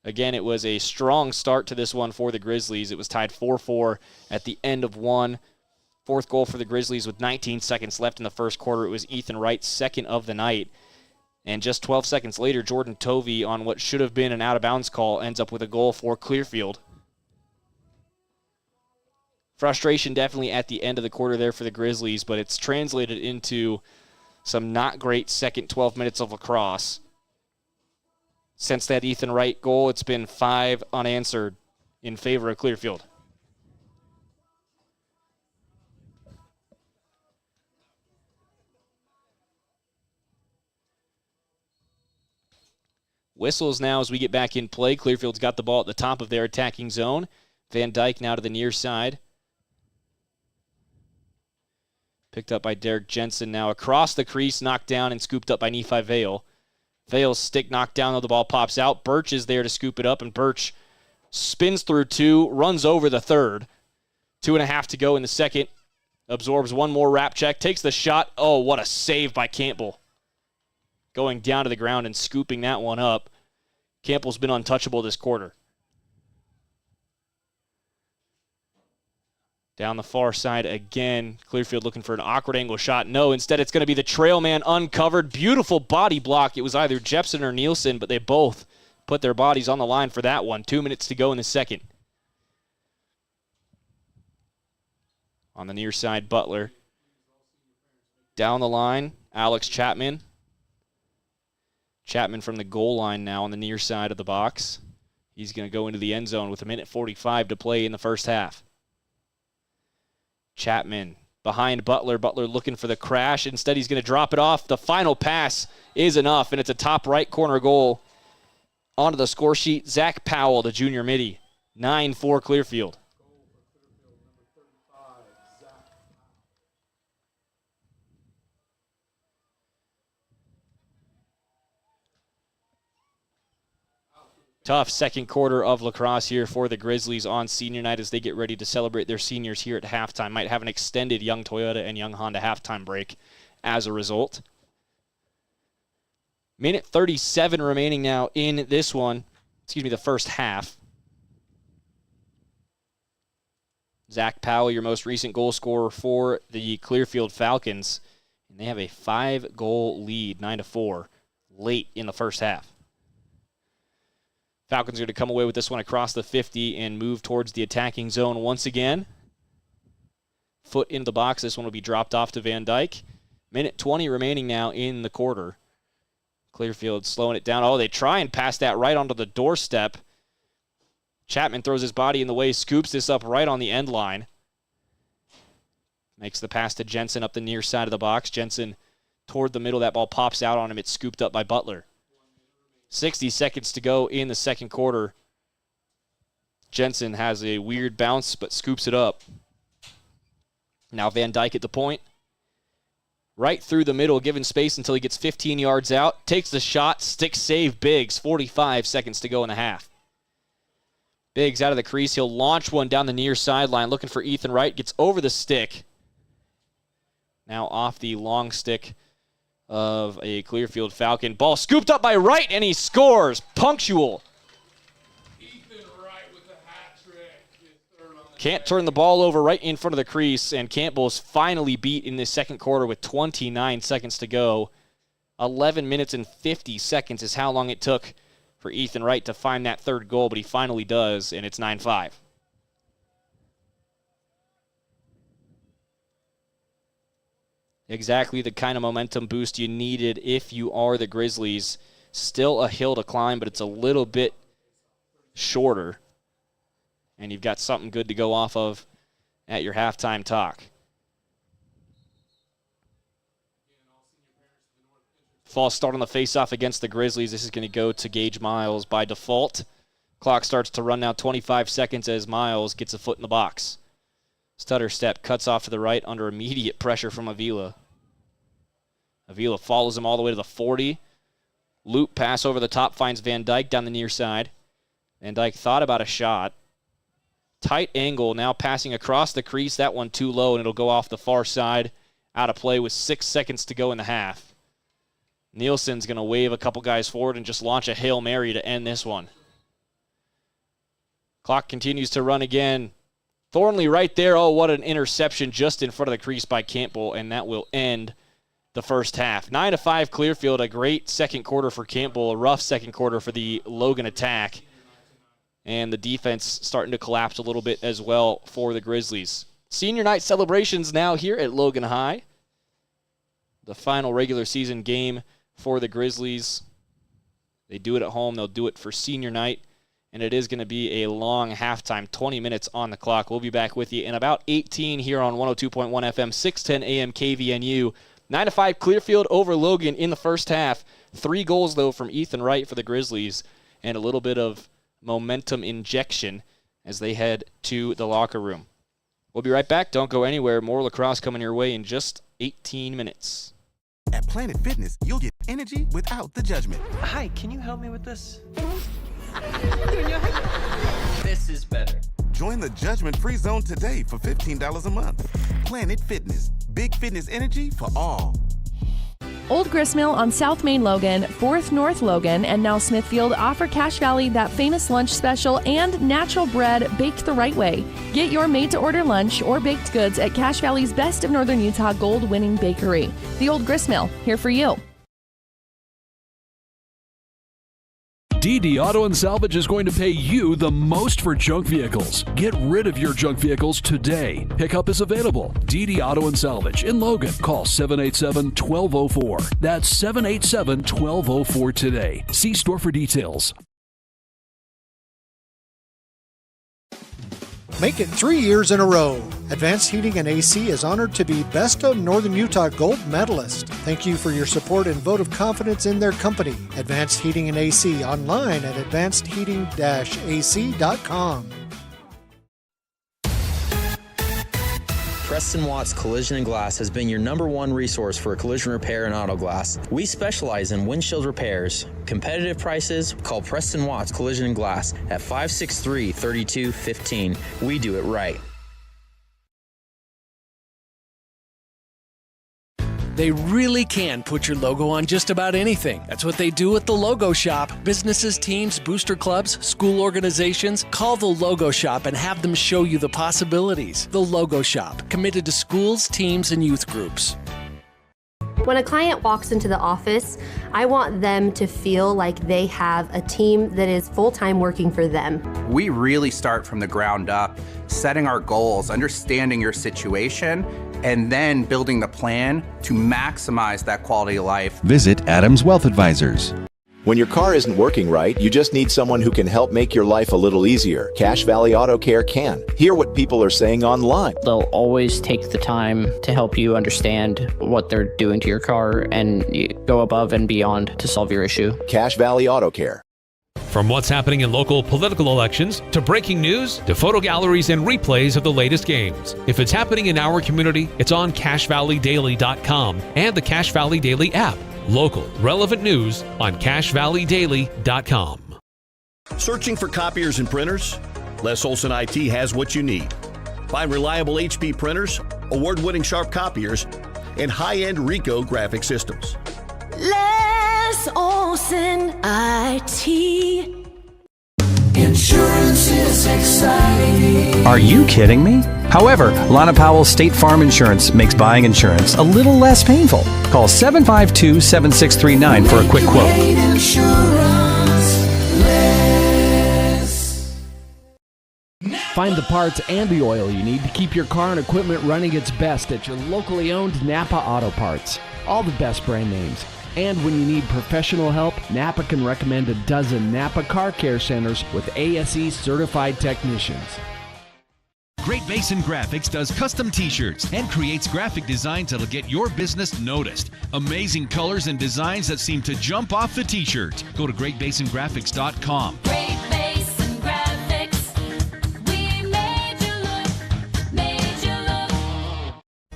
Again, it was a strong start to this one for the Grizzlies. It was tied 4-4 at the end of one. Fourth goal for the Grizzlies with 19 seconds left in the first quarter. It was Ethan Wright's second of the night. And just 12 seconds later, Jordan Tovey, on what should have been an out-of-bounds call, ends up with a goal for Clearfield. Frustration definitely at the end of the quarter there for the Grizzlies, but it's translated into some not great second 12 minutes of lacrosse. Since that Ethan Wright goal, it's been 5 unanswered in favor of Clearfield. Whistles now as we get back in play. Clearfield's got the ball at the top of their attacking zone. Van Dyke now to the near side. Picked up by Derek Jensen now across the crease, knocked down and scooped up by Nephi Vale. Vale's stick knocked down, though the ball pops out. Birch is there to scoop it up, and Birch spins through 2, runs over the third. 2.5 to go in the second. Absorbs one more wrap check, takes the shot. Oh, what a save by Campbell. Going down to the ground and scooping that one up. Campbell's been untouchable this quarter. Down the far side again. Clearfield looking for an awkward angle shot. No, instead it's going to be the trail man uncovered. Beautiful body block. It was either Jepson or Nielsen, but they both put their bodies on the line for that one. 2 minutes to go in the second. On the near side, Butler. Down the line, Alex Chapman. Chapman from the goal line now on the near side of the box. He's going to go into the end zone with 1:45 to play in the first half. Chapman behind Butler. Butler looking for the crash. Instead, he's going to drop it off. The final pass is enough, and it's a top right corner goal. Onto the score sheet, Zach Powell, the junior midi. 9-4 Clearfield. Tough second quarter of lacrosse here for the Grizzlies on senior night as they get ready to celebrate their seniors here at halftime. Might have an extended Young Toyota and Young Honda halftime break as a result. Minute 37 remaining now in this one. The first half. Zach Powell, your most recent goal scorer for the Clearfield Falcons. And they have a 5-goal lead, 9-4, late in the first half. Falcons are going to come away with this one across the 50 and move towards the attacking zone once again. Foot into the box. This one will be dropped off to Van Dyke. Minute 20 remaining now in the quarter. Clearfield slowing it down. Oh, they try and pass that right onto the doorstep. Chapman throws his body in the way, scoops this up right on the end line. Makes the pass to Jensen up the near side of the box. Jensen toward the middle. That ball pops out on him. It's scooped up by Butler. 60 seconds to go in the second quarter. Jensen has a weird bounce, but scoops it up. Now Van Dyke at the point. Right through the middle, given space until he gets 15 yards out. Takes the shot, stick save Biggs. 45 seconds to go in the half. Biggs out of the crease. He'll launch one down the near sideline, looking for Ethan Wright. Gets over the stick. Now off the long stick of a Clearfield Falcon. Ball scooped up by Wright, and he scores. Punctual. Ethan Wright with the hat trick. Can't turn the ball over right in front of the crease, and Campbell is finally beat in the second quarter with 29 seconds to go. 11 minutes and 50 seconds is how long it took for Ethan Wright to find that third goal, but he finally does, and it's 9-5. Exactly the kind of momentum boost you needed if you are the Grizzlies. Still a hill to climb, but it's a little bit shorter. And you've got something good to go off of at your halftime talk. False start on the faceoff against the Grizzlies. This is going to go to Gage Miles by default. Clock starts to run now, 25 seconds as Miles gets a foot in the box. Stutter step, cuts off to the right under immediate pressure from Avila. Avila follows him all the way to the 40. Loop pass over the top, finds Van Dyke down the near side. Van Dyke thought about a shot. Tight angle, now passing across the crease. That one too low, and it'll go off the far side. Out of play with 6 seconds to go in the half. Nielsen's going to wave a couple guys forward and just launch a Hail Mary to end this one. Clock continues to run again. Thornley right there. Oh, what an interception just in front of the crease by Campbell, and that will end the first half. 9-5 Clearfield, a great second quarter for Campbell, a rough second quarter for the Logan attack. And the defense starting to collapse a little bit as well for the Grizzlies. Senior night celebrations now here at Logan High. The final regular season game for the Grizzlies. They do it at home. They'll do it for senior night. And it is going to be a long halftime, 20 minutes on the clock. We'll be back with you in about 18 here on 102.1 FM, 610 AM KVNU. 9-5 Clearfield over Logan in the first half. 3 goals, though, from Ethan Wright for the Grizzlies, and a little bit of momentum injection as they head to the locker room. We'll be right back. Don't go anywhere. More lacrosse coming your way in just 18 minutes. At Planet Fitness, you'll get energy without the judgment. Hi, can you help me with this? This is better. Join the judgment-free zone today for $15 a month. Planet Fitness. Big fitness energy for all. Old Gristmill on South Main Logan, 4th North Logan, and now Smithfield offer Cache Valley that famous lunch special and natural bread baked the right way. Get your made-to-order lunch or baked goods at Cache Valley's Best of Northern Utah gold-winning bakery. The Old Gristmill, here for you. DD Auto and Salvage is going to pay you the most for junk vehicles. Get rid of your junk vehicles today. Pickup is available. DD Auto and Salvage in Logan. Call 787-1204. That's 787-1204 today. See store for details. Make it 3 years in a row. Advanced Heating and AC is honored to be Best of Northern Utah Gold Medalist. Thank you for your support and vote of confidence in their company. Advanced Heating and AC online at advancedheating-ac.com. Preston Watts Collision and Glass has been your #1 resource for collision repair and auto glass. We specialize in windshield repairs. Competitive prices, call Preston Watts Collision and Glass at 563-3215. We do it right. They really can put your logo on just about anything. That's what they do at the Logo Shop. Businesses, teams, booster clubs, school organizations, call the Logo Shop and have them show you the possibilities. The Logo Shop, committed to schools, teams, and youth groups. When a client walks into the office, I want them to feel like they have a team that is full-time working for them. We really start from the ground up, setting our goals, understanding your situation, and then building the plan to maximize that quality of life. Visit Adams Wealth Advisors. When your car isn't working right, you just need someone who can help make your life a little easier. Cache Valley Auto Care can. Hear what people are saying online. They'll always take the time to help you understand what they're doing to your car and go above and beyond to solve your issue. Cache Valley Auto Care. From what's happening in local political elections, to breaking news, to photo galleries and replays of the latest games. If it's happening in our community, it's on CacheValleyDaily.com and the Cache Valley Daily app. Local, relevant news on CacheValleyDaily.com. Searching for copiers and printers? Les Olson IT has what you need. Find reliable HP printers, award-winning Sharp copiers, and high-end Ricoh graphic systems. Les Olson IT. Insurance is exciting. Are you kidding me? However, Lana Powell's State Farm Insurance makes buying insurance a little less painful. Call 752-7639 for a quick quote. Find the parts and the oil you need to keep your car and equipment running its best at your locally owned Napa Auto Parts. All the best brand names. And when you need professional help, Napa can recommend a dozen Napa Car Care Centers with ASE certified technicians. Great Basin Graphics does custom t-shirts and creates graphic designs that'll get your business noticed. Amazing colors and designs that seem to jump off the t-shirt. Go to GreatBasinGraphics.com. Great Basin Graphics. We made you look.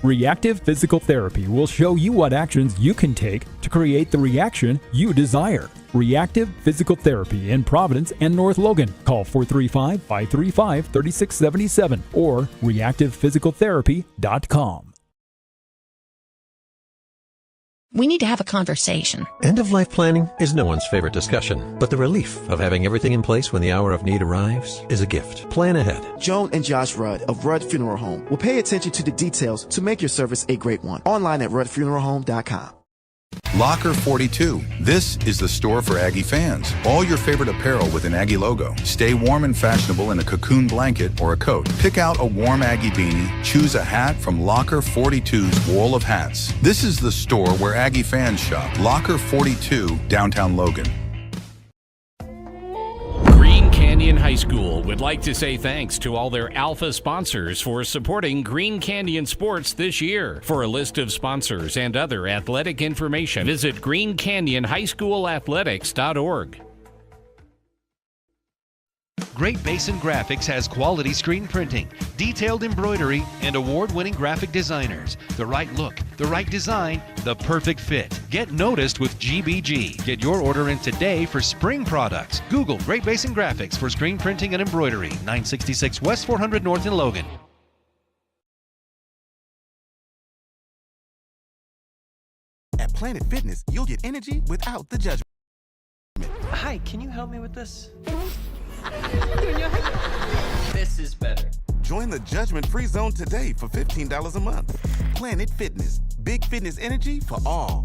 Reactive Physical Therapy will show you what actions you can take to create the reaction you desire. Reactive Physical Therapy in Providence and North Logan. Call 435-535-3677 or reactivephysicaltherapy.com. We need to have a conversation. End-of-life planning is no one's favorite discussion, but the relief of having everything in place when the hour of need arrives is a gift. Plan ahead. Joan and Josh Rudd of Rudd Funeral Home will pay attention to the details to make your service a great one. Online at ruddfuneralhome.com. Locker 42. This is the store for Aggie fans. All your favorite apparel with an Aggie logo. Stay warm and fashionable in a cocoon blanket or a coat. Pick out a warm Aggie beanie. Choose a hat from Locker 42's wall of hats. This is the store where Aggie fans shop. Locker 42, downtown Logan. Green Canyon High School would like to say thanks to all their Alpha sponsors for supporting Green Canyon sports this year. For a list of sponsors and other athletic information, visit greencanyonhighschoolathletics.org. Great Basin Graphics has quality screen printing, detailed embroidery, and award-winning graphic designers. The right look, the right design, the perfect fit. Get noticed with GBG. Get your order in today for spring products. Google Great Basin Graphics for screen printing and embroidery. 966 West 400 North in Logan. At Planet Fitness, you'll get energy without the judgment. Hi, can you help me with this? This is better. Join the judgment-free zone today for $15 a month. Planet Fitness, big fitness energy for all.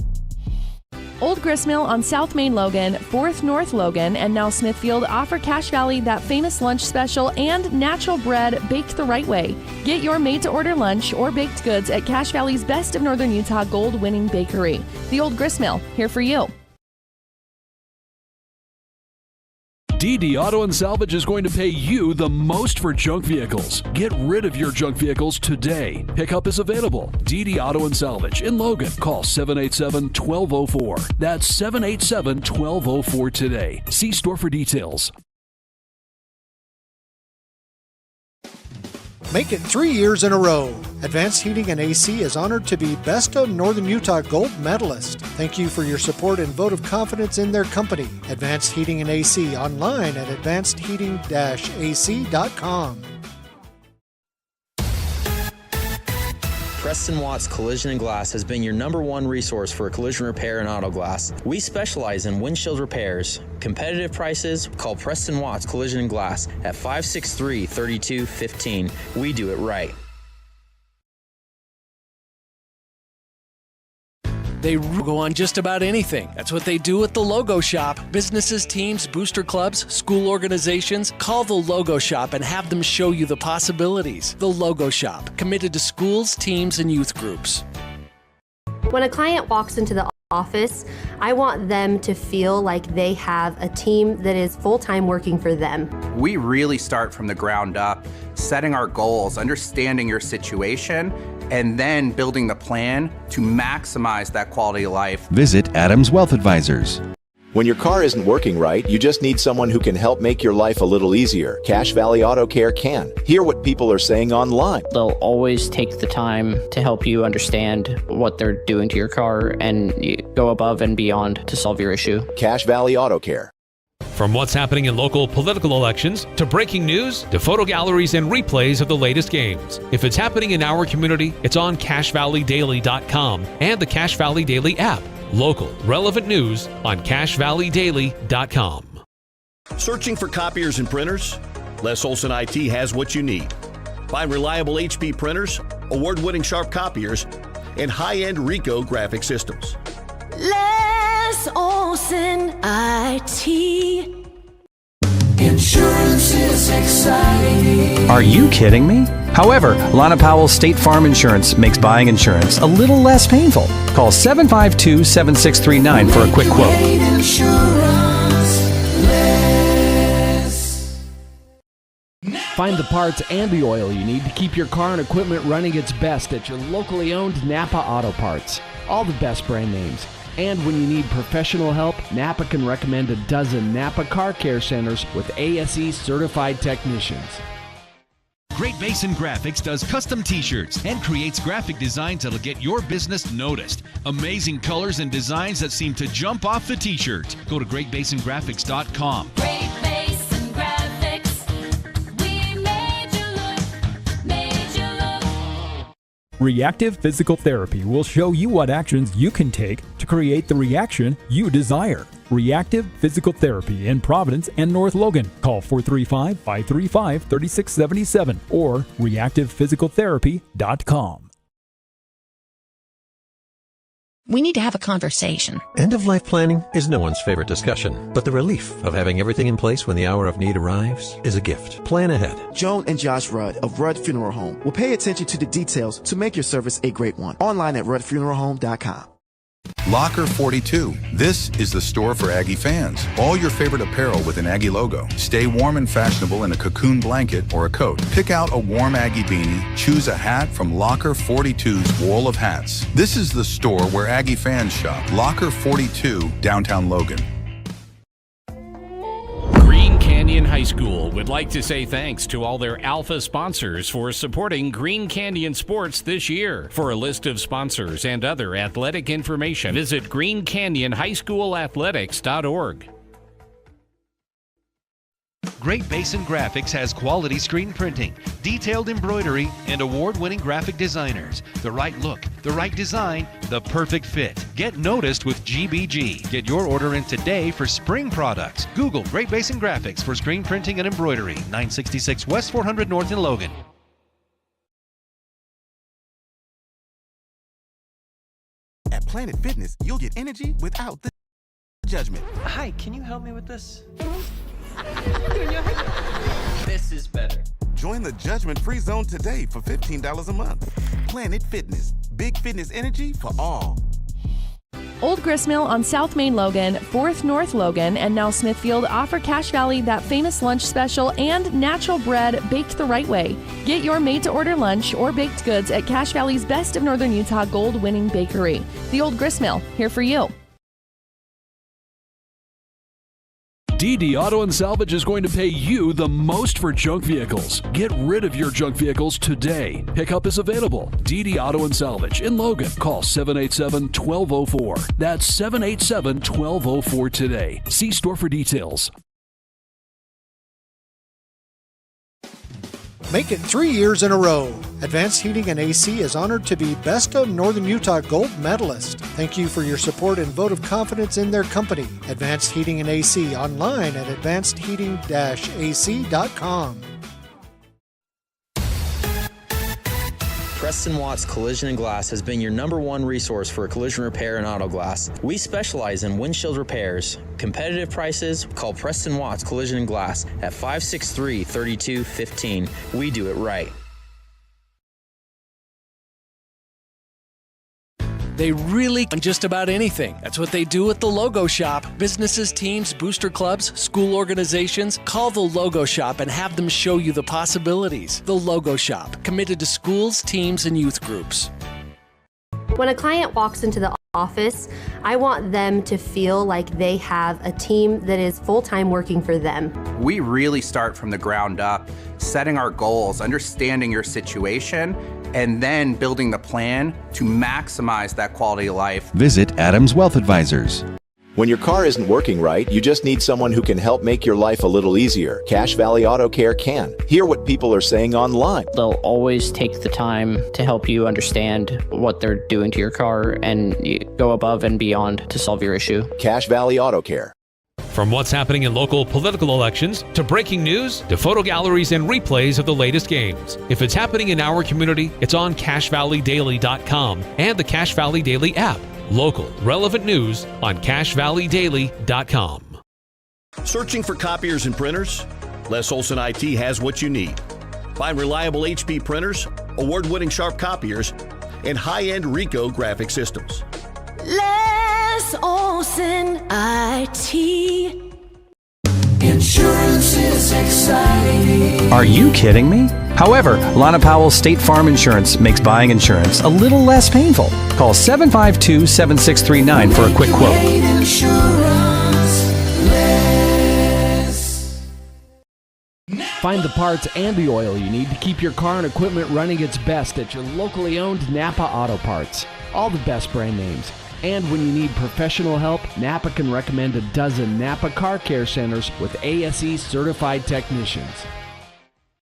Old Gristmill on South Main Logan, 4th North Logan, and now Smithfield offer Cache Valley that famous lunch special and natural bread baked the right way. Get your made-to-order lunch or baked goods at Cache Valley's Best of Northern Utah gold-winning bakery. The Old Gristmill, here for you. DD Auto and Salvage is going to pay you the most for junk vehicles. Get rid of your junk vehicles today. Pickup is available. DD Auto and Salvage in Logan. Call 787-1204. That's 787-1204 today. See store for details. Make it 3 years in a row. Advanced Heating and AC is honored to be Best of Northern Utah Gold Medalist. Thank you for your support and vote of confidence in their company. Advanced Heating and AC online at advancedheating-ac.com. Preston Watts Collision and Glass has been your #1 resource for collision repair and auto glass. We specialize in windshield repairs. Competitive prices, call Preston Watts Collision and Glass at 563-3215. We do it right. They go on just about anything. That's what they do at the Logo Shop. Businesses, teams, booster clubs, school organizations, call the Logo Shop and have them show you the possibilities. The Logo Shop, committed to schools, teams, and youth groups. When a client walks into the office, I want them to feel like they have a team that is full-time working for them. We really start from the ground up, setting our goals, understanding your situation, and then building the plan to maximize that quality of life. Visit Adams Wealth Advisors. When your car isn't working right, you just need someone who can help make your life a little easier. Cache Valley Auto Care can. Hear what people are saying online. They'll always take the time to help you understand what they're doing to your car and go above and beyond to solve your issue. Cache Valley Auto Care. From what's happening in local political elections, to breaking news, to photo galleries and replays of the latest games. If it's happening in our community, it's on CacheValleyDaily.com and the Cache Valley Daily app. Local, relevant news on CacheValleyDaily.com. Searching for copiers and printers? Les Olson IT has what you need. Find reliable HP printers, award-winning sharp copiers, and high-end Ricoh graphic systems. Les Olson IT. Insurance is exciting. Are you kidding me? However, Lana Powell State Farm Insurance makes buying insurance a little less painful. Call 752-7639 for a quick quote. Find the parts and the oil you need to keep your car and equipment running its best at your locally owned Napa Auto Parts. All the best brand names. And when you need professional help, Napa can recommend a dozen Napa Car Care Centers with ASE certified technicians. Great Basin Graphics does custom t-shirts and creates graphic designs that'll get your business noticed. Amazing colors and designs that seem to jump off the t-shirt. Go to GreatBasinGraphics.com. Great Basin Graphics. We made you look. Reactive Physical Therapy will show you what actions you can take to create the reaction you desire. Reactive Physical Therapy in Providence and North Logan. Call 435-535-3677 or reactivephysicaltherapy.com. We need to have a conversation. End-of-life planning is no one's favorite discussion, but the relief of having everything in place when the hour of need arrives is a gift. Plan ahead. Joan and Josh Rudd of Rudd Funeral Home will pay attention to the details to make your service a great one. Online at ruddfuneralhome.com. Locker 42. This is the store for Aggie fans. All your favorite apparel with an Aggie logo. Stay warm and fashionable in a cocoon blanket or a coat. Pick out a warm Aggie beanie. Choose a hat from Locker 42's wall of hats. This is the store where Aggie fans shop. Locker 42, downtown Logan. Green Canyon High School would like to say thanks to all their Alpha sponsors for supporting Green Canyon sports this year. For a list of sponsors and other athletic information, visit greencanyonhighschoolathletics.org. Great Basin Graphics has quality screen printing, detailed embroidery, and award-winning graphic designers. The right look, the right design, the perfect fit. Get noticed with GBG. Get your order in today for spring products. Google Great Basin Graphics for screen printing and embroidery. 966 West 400 North in Logan. At Planet Fitness, you'll get energy without the judgment. Hi, can you help me with this? This is better. Join the judgment-free zone today for $15 a month. Planet Fitness. Big fitness energy for all. Old Gristmill on South Main Logan, 4th North Logan, and now Smithfield offer Cache Valley that famous lunch special and natural bread baked the right way. Get your made-to-order lunch or baked goods at Cache Valley's Best of Northern Utah gold-winning bakery. The Old Gristmill, here for you. DD Auto and Salvage is going to pay you the most for junk vehicles. Get rid of your junk vehicles today. Pickup is available. DD Auto and Salvage in Logan. Call 787-1204. That's 787-1204 today. See store for details. Make it 3 years in a row. Advanced Heating and AC is honored to be Best of Northern Utah Gold Medalist. Thank you for your support and vote of confidence in their company. Advanced Heating and AC online at advancedheating-ac.com. Preston Watts Collision and Glass has been your #1 resource for collision repair and auto glass. We specialize in windshield repairs. Competitive prices, call Preston Watts Collision and Glass at 563-3215. We do it right. They really can just about anything. That's what they do at the Logo Shop. Businesses, teams, booster clubs, school organizations. Call the Logo Shop and have them show you the possibilities. The Logo Shop, committed to schools, teams, and youth groups. When a client walks into the office, I want them to feel like they have a team that is full-time working for them. We really start from the ground up, setting our goals, understanding your situation, and then building the plan to maximize that quality of life. Visit Adams Wealth Advisors. When your car isn't working right, you just need someone who can help make your life a little easier. Cache Valley Auto Care can. Hear what people are saying online. They'll always take the time to help you understand what they're doing to your car and go above and beyond to solve your issue. Cache Valley Auto Care. From what's happening in local political elections, to breaking news, to photo galleries and replays of the latest games. If it's happening in our community, it's on CacheValleyDaily.com and the Cache Valley Daily app. Local, relevant news on CacheValleyDaily.com. Searching for copiers and printers? Les Olson IT has what you need. Find reliable HP printers, award-winning sharp copiers, and high-end Ricoh graphic systems. Les Olson IT. Insurance is exciting. Are you kidding me? However, Lana Powell State Farm Insurance makes buying insurance a little less painful. Call 752-7639 for a quick quote. Find the parts and the oil you need to keep your car and equipment running its best at your locally owned Napa Auto Parts. All the best brand names. And when you need professional help, Napa can recommend a dozen Napa Car Care Centers with ASE certified technicians.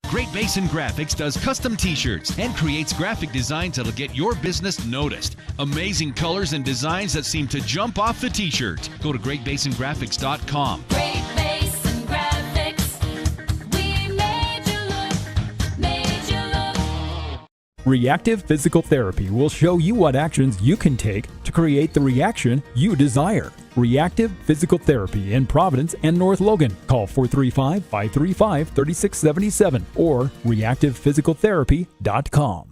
Great Basin Graphics does custom t-shirts and creates graphic designs that'll get your business noticed. Amazing colors and designs that seem to jump off the t-shirt. Go to greatbasingraphics.com. Great Basin Graphics. We made you look. Reactive Physical Therapy will show you what actions you can take to create the reaction you desire. Reactive Physical Therapy in Providence and North Logan. Call 435-535-3677 or reactivephysicaltherapy.com.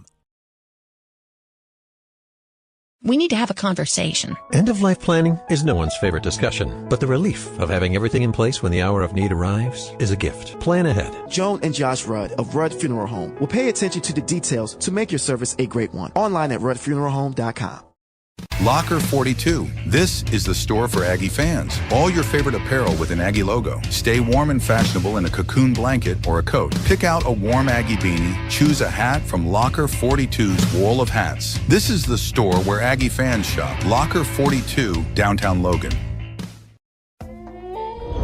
We need to have a conversation. End-of-life planning is no one's favorite discussion, but the relief of having everything in place when the hour of need arrives is a gift. Plan ahead. Joan and Josh Rudd of Rudd Funeral Home will pay attention to the details to make your service a great one. Online at ruddfuneralhome.com. Locker 42. This is the store for Aggie fans. All your favorite apparel with an Aggie logo. Stay warm and fashionable in a cocoon blanket or a coat. Pick out a warm Aggie beanie. Choose a hat from Locker 42's wall of hats. This is the store where Aggie fans shop. Locker 42, downtown Logan.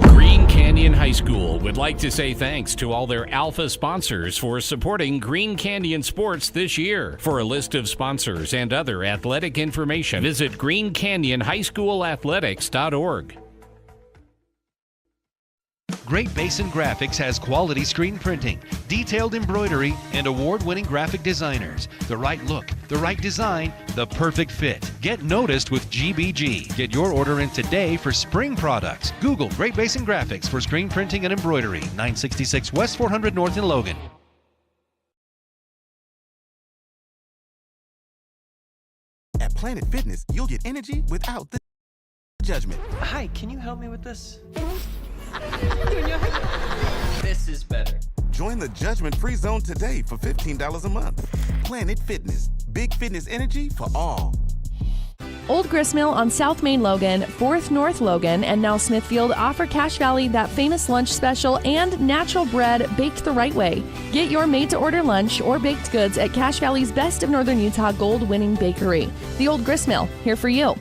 Green Canyon High School would like to say thanks to all their Alpha sponsors for supporting Green Canyon sports this year. For a list of sponsors and other athletic information, visit greencanyonhighschoolathletics.org. Great Basin Graphics has quality screen printing, detailed embroidery, and award-winning graphic designers. The right look, the right design, the perfect fit. Get noticed with GBG. Get your order in today for spring products. Google Great Basin Graphics for screen printing and embroidery. 966 West 400 North in Logan. At Planet Fitness, you'll get energy without the judgment. Hi, can you help me with this? This is better. Join the judgment-free zone today for $15 a month. Planet Fitness, big fitness energy for all. Old Gristmill on South Main Logan, 4th North Logan, and now Smithfield offer Cache Valley that famous lunch special and natural bread baked the right way. Get your made-to-order lunch or baked goods at Cache Valley's Best of Northern Utah gold-winning bakery. The Old Gristmill, here for you.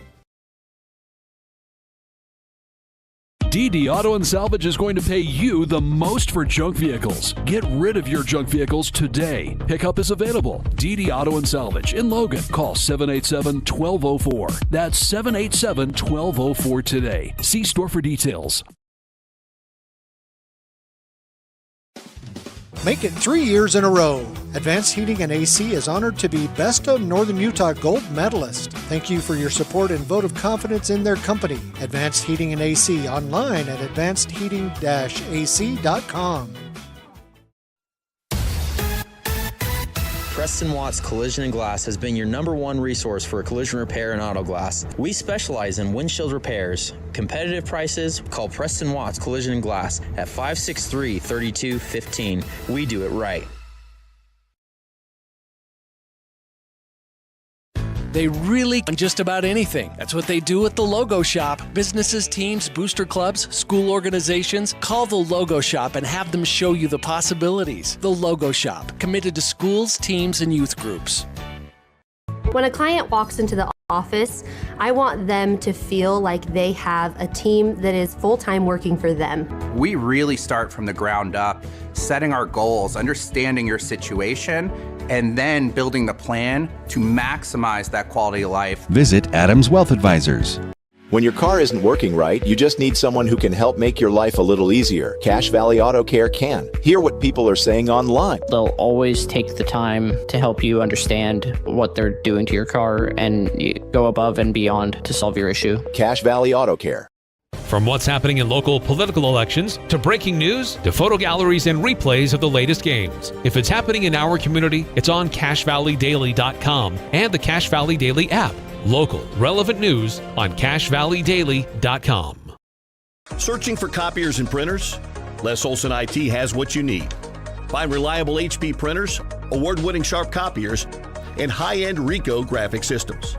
DD Auto and Salvage is going to pay you the most for junk vehicles. Get rid of your junk vehicles today. Pickup is available. DD Auto and Salvage in Logan. Call 787-1204. That's 787-1204 today. See store for details. Make it 3 years in a row. Advanced Heating and AC is honored to be Best of Northern Utah Gold Medalist. Thank you for your support and vote of confidence in their company. Advanced Heating and AC online at advancedheating-ac.com. Preston Watts Collision and Glass has been your #1 resource for collision repair and auto glass. We specialize in windshield repairs. Competitive prices, call Preston Watts Collision and Glass at 563-3215. We do it right. They really can just about anything. That's what they do at the Logo Shop. Businesses, teams, booster clubs, school organizations, call the Logo Shop and have them show you the possibilities. The Logo Shop, committed to schools, teams, and youth groups. When a client walks into the office, I want them to feel like they have a team that is full-time working for them. We really start from the ground up, setting our goals, understanding your situation, and then building the plan to maximize that quality of life. Visit Adams Wealth Advisors. When your car isn't working right, you just need someone who can help make your life a little easier. Cache Valley Auto Care can. Hear what people are saying online. They'll always take the time to help you understand what they're doing to your car and go above and beyond to solve your issue. Cache Valley Auto Care. From what's happening in local political elections, to breaking news, to photo galleries and replays of the latest games. If it's happening in our community, it's on CacheValleyDaily.com and the Cache Valley Daily app. Local, relevant news on CacheValleyDaily.com. Searching for copiers and printers? Les Olson IT has what you need. Find reliable HP printers, award-winning sharp copiers, and high-end Ricoh graphic systems.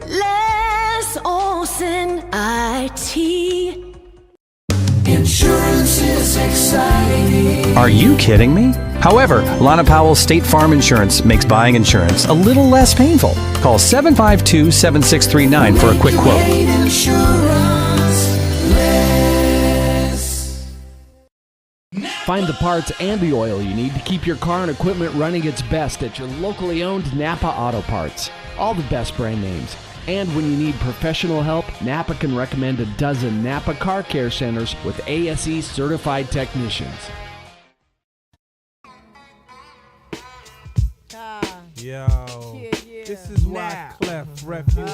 Les Olson IT. Insurance is exciting. Are you kidding me? However, Lana Powell State Farm Insurance makes buying insurance a little less painful. Call 752-7639 for a quick quote. Find the parts and the oil you need to keep your car and equipment running its best at your locally owned Napa Auto Parts. All the best brand names. And when you need professional help, Napa can recommend a dozen Napa Car Care Centers with ASE certified technicians. Yo, this is why Clef Refuge.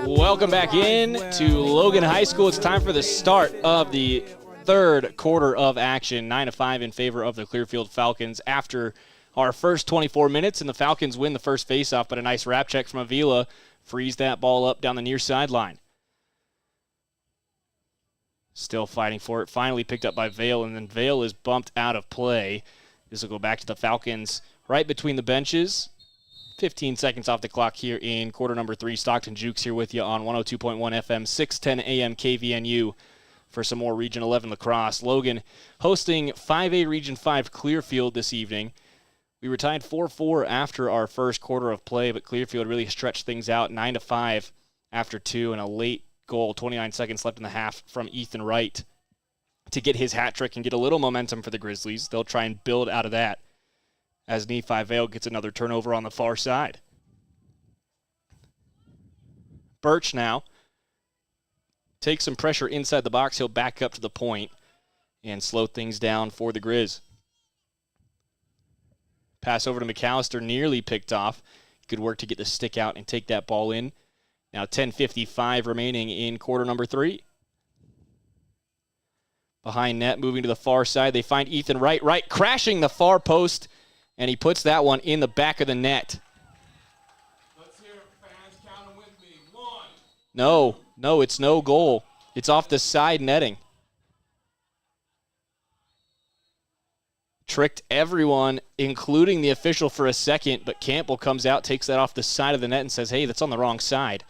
Welcome back in to Logan High School. It's time for the start of the third quarter of action. 9-5 in favor of the Clearfield Falcons after our first 24 minutes, and the Falcons win the first faceoff, but a nice wrap check from Avila frees that ball up down the near sideline. Still fighting for it. Finally picked up by Vale, and then Vale is bumped out of play. This will go back to the Falcons right between the benches. 15 seconds off the clock here in quarter number 3. Stockton Jukes here with you on 102.1 FM, 610 AM KVNU for some more Region 11 lacrosse. Logan hosting 5A Region 5 Clearfield this evening. We were tied 4-4 after our first quarter of play, but Clearfield really stretched things out 9-5 after 2, and a late goal, 29 seconds left in the half, from Ethan Wright to get his hat trick and get a little momentum for the Grizzlies. They'll try and build out of that as Nephi Vale gets another turnover on the far side. Birch now takes some pressure inside the box. He'll back up to the point and slow things down for the Grizz. Pass over to McAllister, nearly picked off. Good work to get the stick out and take that ball in. Now 10:55 remaining in quarter number 3. Behind net, moving to the far side. They find Ethan Wright. Wright crashing the far post, and he puts that one in the back of the net. Let's hear it, fans. Count them with me. 1. No, it's no goal. It's off the side netting. Tricked everyone, including the official, for a second, but Campbell comes out, takes that off the side of the net, and says, hey, that's on the wrong side.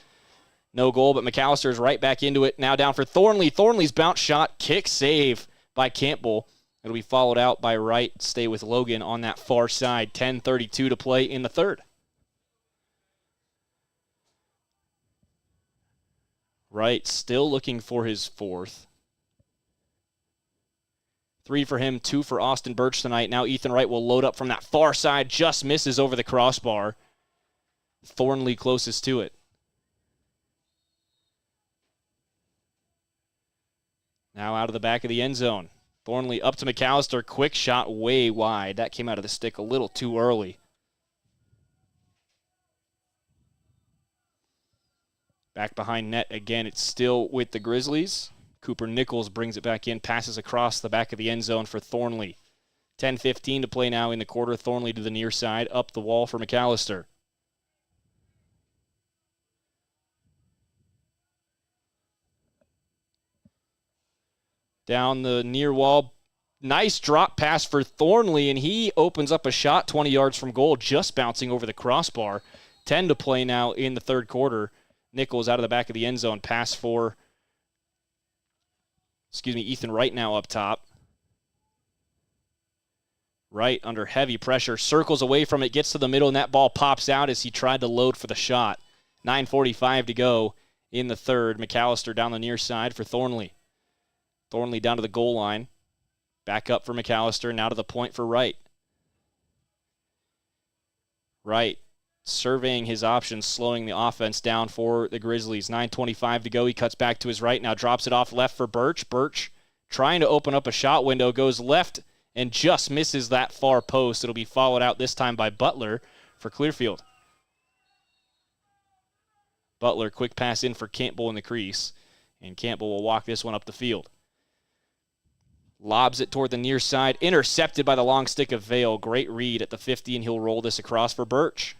No goal, but McAllister is right back into it. Now down for Thornley. Thornley's bounce shot, kick save by Campbell. It'll be followed out by Wright. Stay with Logan on that far side. 10:32 to play in the third. Wright still looking for his fourth. 3 for him, 2 for Austin Birch tonight. Now Ethan Wright will load up from that far side. Just misses over the crossbar. Thornley closest to it. Now out of the back of the end zone. Thornley up to McAllister. Quick shot way wide. That came out of the stick a little too early. Back behind net again. It's still with the Grizzlies. Cooper Nichols brings it back in, passes across the back of the end zone for Thornley. 10:15 to play now in the quarter. Thornley to the near side, up the wall for McAllister. Down the near wall. Nice drop pass for Thornley, and he opens up a shot 20 yards from goal, just bouncing over the crossbar. 10 to play now in the third quarter. Nichols out of the back of the end zone. Pass for, Ethan Wright now up top. Wright under heavy pressure, circles away from it, gets to the middle, and that ball pops out as he tried to load for the shot. 9:45 to go in the third. McAllister down the near side for Thornley. Thornley down to the goal line. Back up for McAllister, now to the point for Wright. Wright surveying his options, slowing the offense down for the Grizzlies. 9:25 to go. He cuts back to his right, now drops it off left for Birch. Birch trying to open up a shot window, goes left and just misses that far post. It'll be followed out this time by Butler for Clearfield. Butler, quick pass in for Campbell in the crease, and Campbell will walk this one up the field. Lobs it toward the near side, intercepted by the long stick of Vale. Great read at the 50, and he'll roll this across for Birch.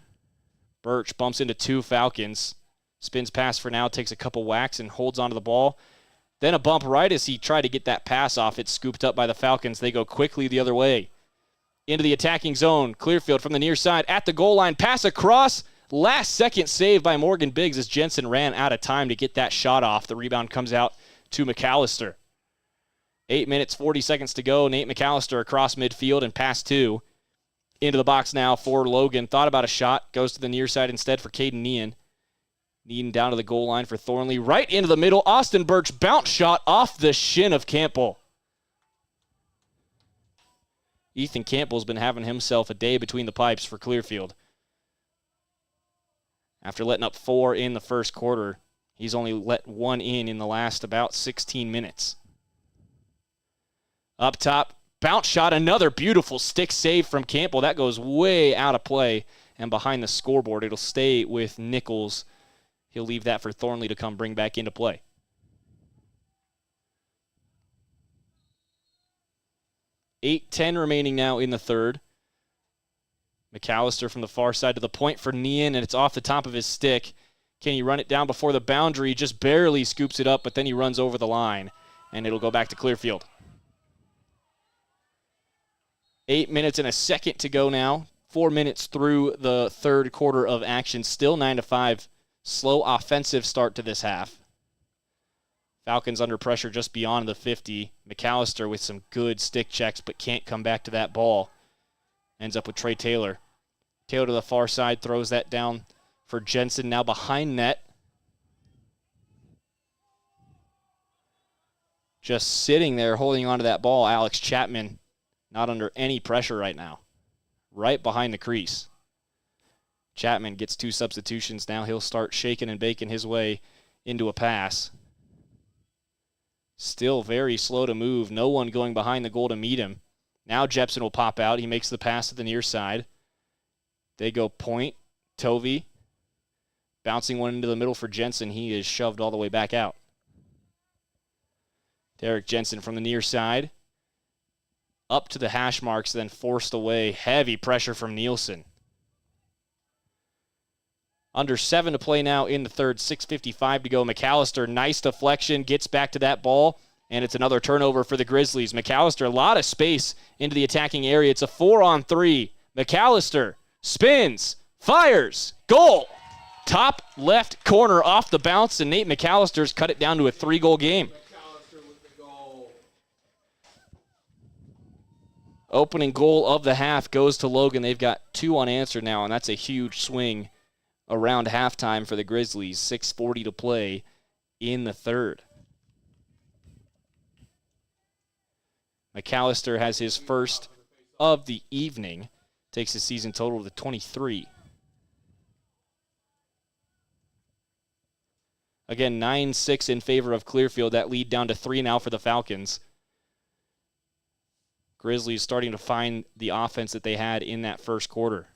Birch bumps into two Falcons. Spins past for now, takes a couple whacks, and holds onto the ball. Then a bump right as he tried to get that pass off. It's scooped up by the Falcons. They go quickly the other way. Into the attacking zone. Clearfield from the near side at the goal line. Pass across. Last second save by Morgan Biggs as Jensen ran out of time to get that shot off. The rebound comes out to McAllister. 8 minutes, 40 seconds to go. Nate McAllister across midfield and pass two. Into the box now for Logan. Thought about a shot. Goes to the near side instead for Caden Nean. Nean down to the goal line for Thornley. Right into the middle. Austin Birch bounce shot off the shin of Campbell. Ethan Campbell's been having himself a day between the pipes for Clearfield. After letting up 4 in the first quarter, he's only let 1 in the last about 16 minutes. Up top, bounce shot, another beautiful stick save from Campbell. That goes way out of play and behind the scoreboard. It'll stay with Nichols. He'll leave that for Thornley to come bring back into play. 8:10 remaining now in the third. McAllister from the far side to the point for Nean, and it's off the top of his stick. Can he run it down before the boundary? Just barely scoops it up, but then he runs over the line, and it'll go back to Clearfield. 8 minutes and a second to go now. 4 minutes through the third quarter of action. Still 9-5. Slow offensive start to this half. Falcons under pressure just beyond the 50. McAllister with some good stick checks, but can't come back to that ball. Ends up with Trey Taylor. Taylor to the far side, throws that down for Jensen, now behind net. Just sitting there holding on to that ball, Alex Chapman, not under any pressure right now. Right behind the crease. Chapman gets 2 substitutions. Now he'll start shaking and baking his way into a pass. Still very slow to move. No one going behind the goal to meet him. Now Jepson will pop out. He makes the pass to the near side. They go point. Tovey bouncing one into the middle for Jensen. He is shoved all the way back out. Derek Jensen from the near side. Up to the hash marks, then forced away. Heavy pressure from Nielsen. Under 7 to play now in the third. 6:55 to go. McAllister, nice deflection, gets back to that ball, and it's another turnover for the Grizzlies. McAllister, a lot of space into the attacking area. It's a 4-on-3. McAllister spins, fires, goal. Top left corner off the bounce, and Nate McAllister's cut it down to a 3-goal game. Opening goal of the half goes to Logan. They've got 2 unanswered now, and that's a huge swing around halftime for the Grizzlies. 6:40 to play in the third. McAllister has his first of the evening. Takes his season total to 23. Again, 9-6 in favor of Clearfield. That lead down to 3 now for the Falcons. Grizzlies starting to find the offense that they had in that first quarter.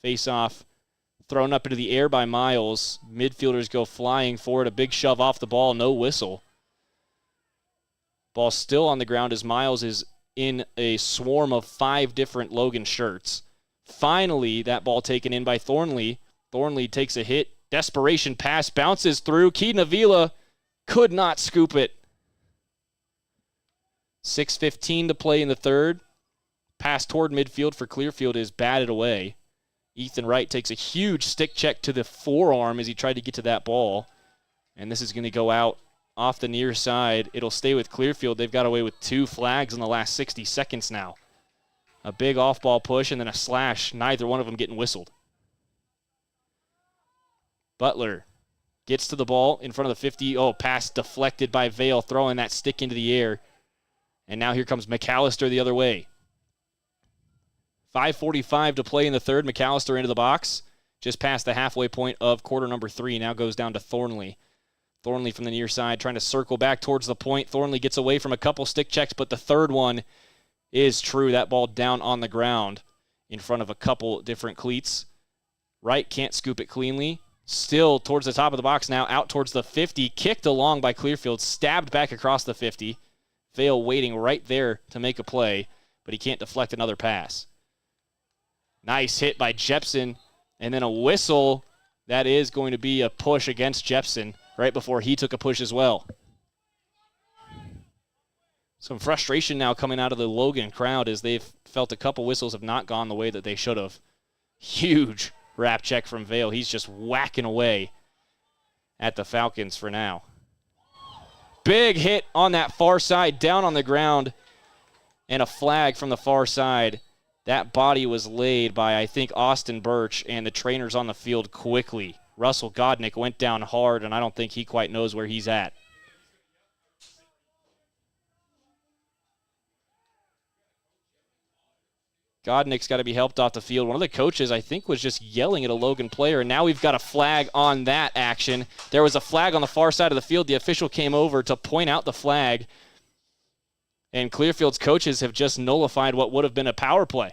Face-off thrown up into the air by Miles. Midfielders go flying for it. A big shove off the ball, no whistle. Ball still on the ground as Miles is in a swarm of 5 different Logan shirts. Finally, that ball taken in by Thornley. Thornley takes a hit. Desperation pass, bounces through. Keaton Avila could not scoop it. 6:15 to play in the third. Pass toward midfield for Clearfield is batted away. Ethan Wright takes a huge stick check to the forearm as he tried to get to that ball. And this is going to go out off the near side. It'll stay with Clearfield. They've got away with 2 flags in the last 60 seconds now. A big off-ball push and then a slash. Neither one of them getting whistled. Butler gets to the ball in front of the 50. Oh, pass deflected by Vale, throwing that stick into the air. And now here comes McAllister the other way. 5:45 to play in the third. McAllister into the box. Just past the halfway point of quarter number 3. Now goes down to Thornley. Thornley from the near side trying to circle back towards the point. Thornley gets away from a couple stick checks, but the third one is true. That ball down on the ground in front of a couple different cleats. Wright can't scoop it cleanly. Still towards the top of the box now, out towards the 50. Kicked along by Clearfield, stabbed back across the 50. Vale waiting right there to make a play, but he can't deflect another pass. Nice hit by Jepson, and then a whistle. That is going to be a push against Jepson right before he took a push as well. Some frustration now coming out of the Logan crowd as they've felt a couple whistles have not gone the way that they should have. Huge wrap check from Vale. He's just whacking away at the Falcons for now. Big hit on that far side, down on the ground, and a flag from the far side. That body was laid by, I think, Austin Birch, and the trainers on the field quickly. Russell Godnick went down hard, and I don't think he quite knows where he's at. Godnick's got to be helped off the field. One of the coaches, I think, was just yelling at a Logan player, and now we've got a flag on that action. There was a flag on the far side of the field. The official came over to point out the flag, and Clearfield's coaches have just nullified what would have been a power play.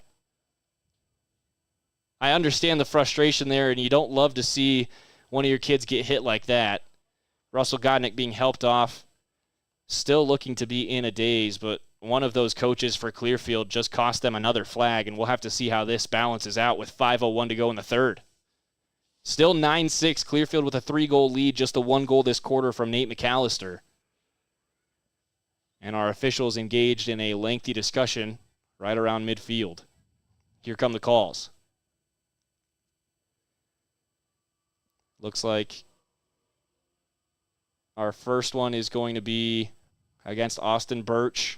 I understand the frustration there, and you don't love to see one of your kids get hit like that. Russell Godnick being helped off, still looking to be in a daze, but one of those coaches for Clearfield just cost them another flag, and we'll have to see how this balances out with 5:01 to go in the third. Still 9-6, Clearfield with a 3-goal lead, just a 1 goal this quarter from Nate McAllister. And our officials engaged in a lengthy discussion right around midfield. Here come the calls. Looks like our first one is going to be against Austin Birch.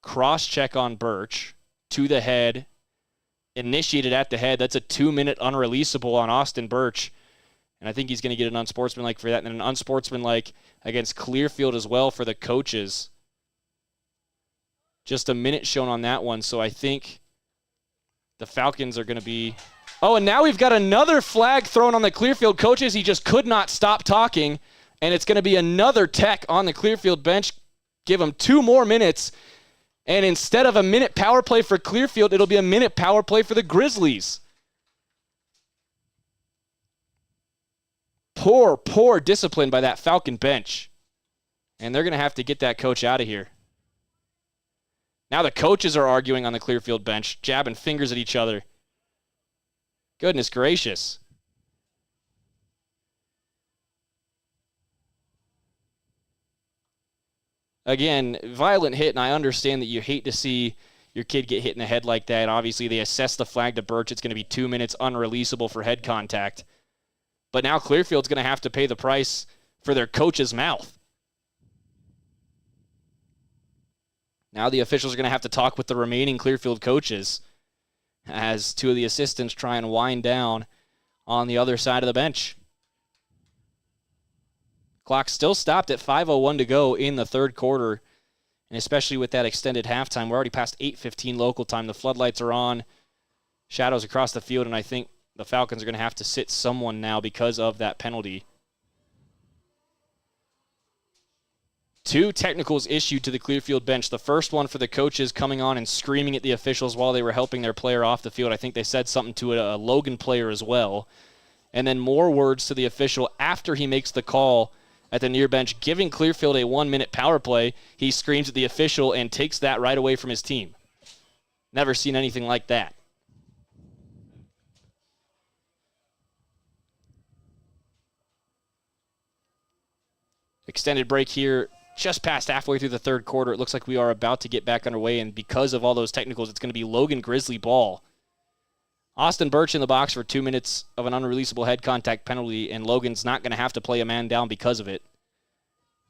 Cross-check on Birch to the head. Initiated at the head. That's a 2-minute unreleasable on Austin Birch. And I think he's going to get an unsportsmanlike for that. And an unsportsmanlike against Clearfield as well for the coaches. Just a minute shown on that one. So I think the Falcons are going to be... Oh, and now we've got another flag thrown on the Clearfield coaches. He just could not stop talking. And it's going to be another tech on the Clearfield bench. Give him 2 more minutes. And instead of a minute power play for Clearfield, it'll be a minute power play for the Grizzlies. Poor discipline by that Falcon bench. And they're going to have to get that coach out of here. Now the coaches are arguing on the Clearfield bench, jabbing fingers at each other. Goodness gracious. Again, violent hit, and I understand that you hate to see your kid get hit in the head like that. Obviously, they assess the flag to Birch. It's going to be 2 minutes unreleasable for head contact. But now Clearfield's going to have to pay the price for their coach's mouth. Now the officials are going to have to talk with the remaining Clearfield coaches as 2 of the assistants try and wind down on the other side of the bench. Clock still stopped at 5:01 to go in the third quarter, and especially with that extended halftime, we're already past 8:15 local time. The floodlights are on, shadows across the field, and I think the Falcons are going to have to sit someone now because of that penalty. 2 technicals issued to the Clearfield bench. The first one for the coaches coming on and screaming at the officials while they were helping their player off the field. I think they said something to a Logan player as well. And then more words to the official after he makes the call at the near bench, giving Clearfield a 1-minute power play. He screams at the official and takes that right away from his team. Never seen anything like that. Extended break here, just past halfway through the third quarter. It looks like we are about to get back underway, and because of all those technicals, it's going to be Logan Grizzly ball. Austin Birch in the box for 2 minutes of an unreleasable head contact penalty, and Logan's not going to have to play a man down because of it.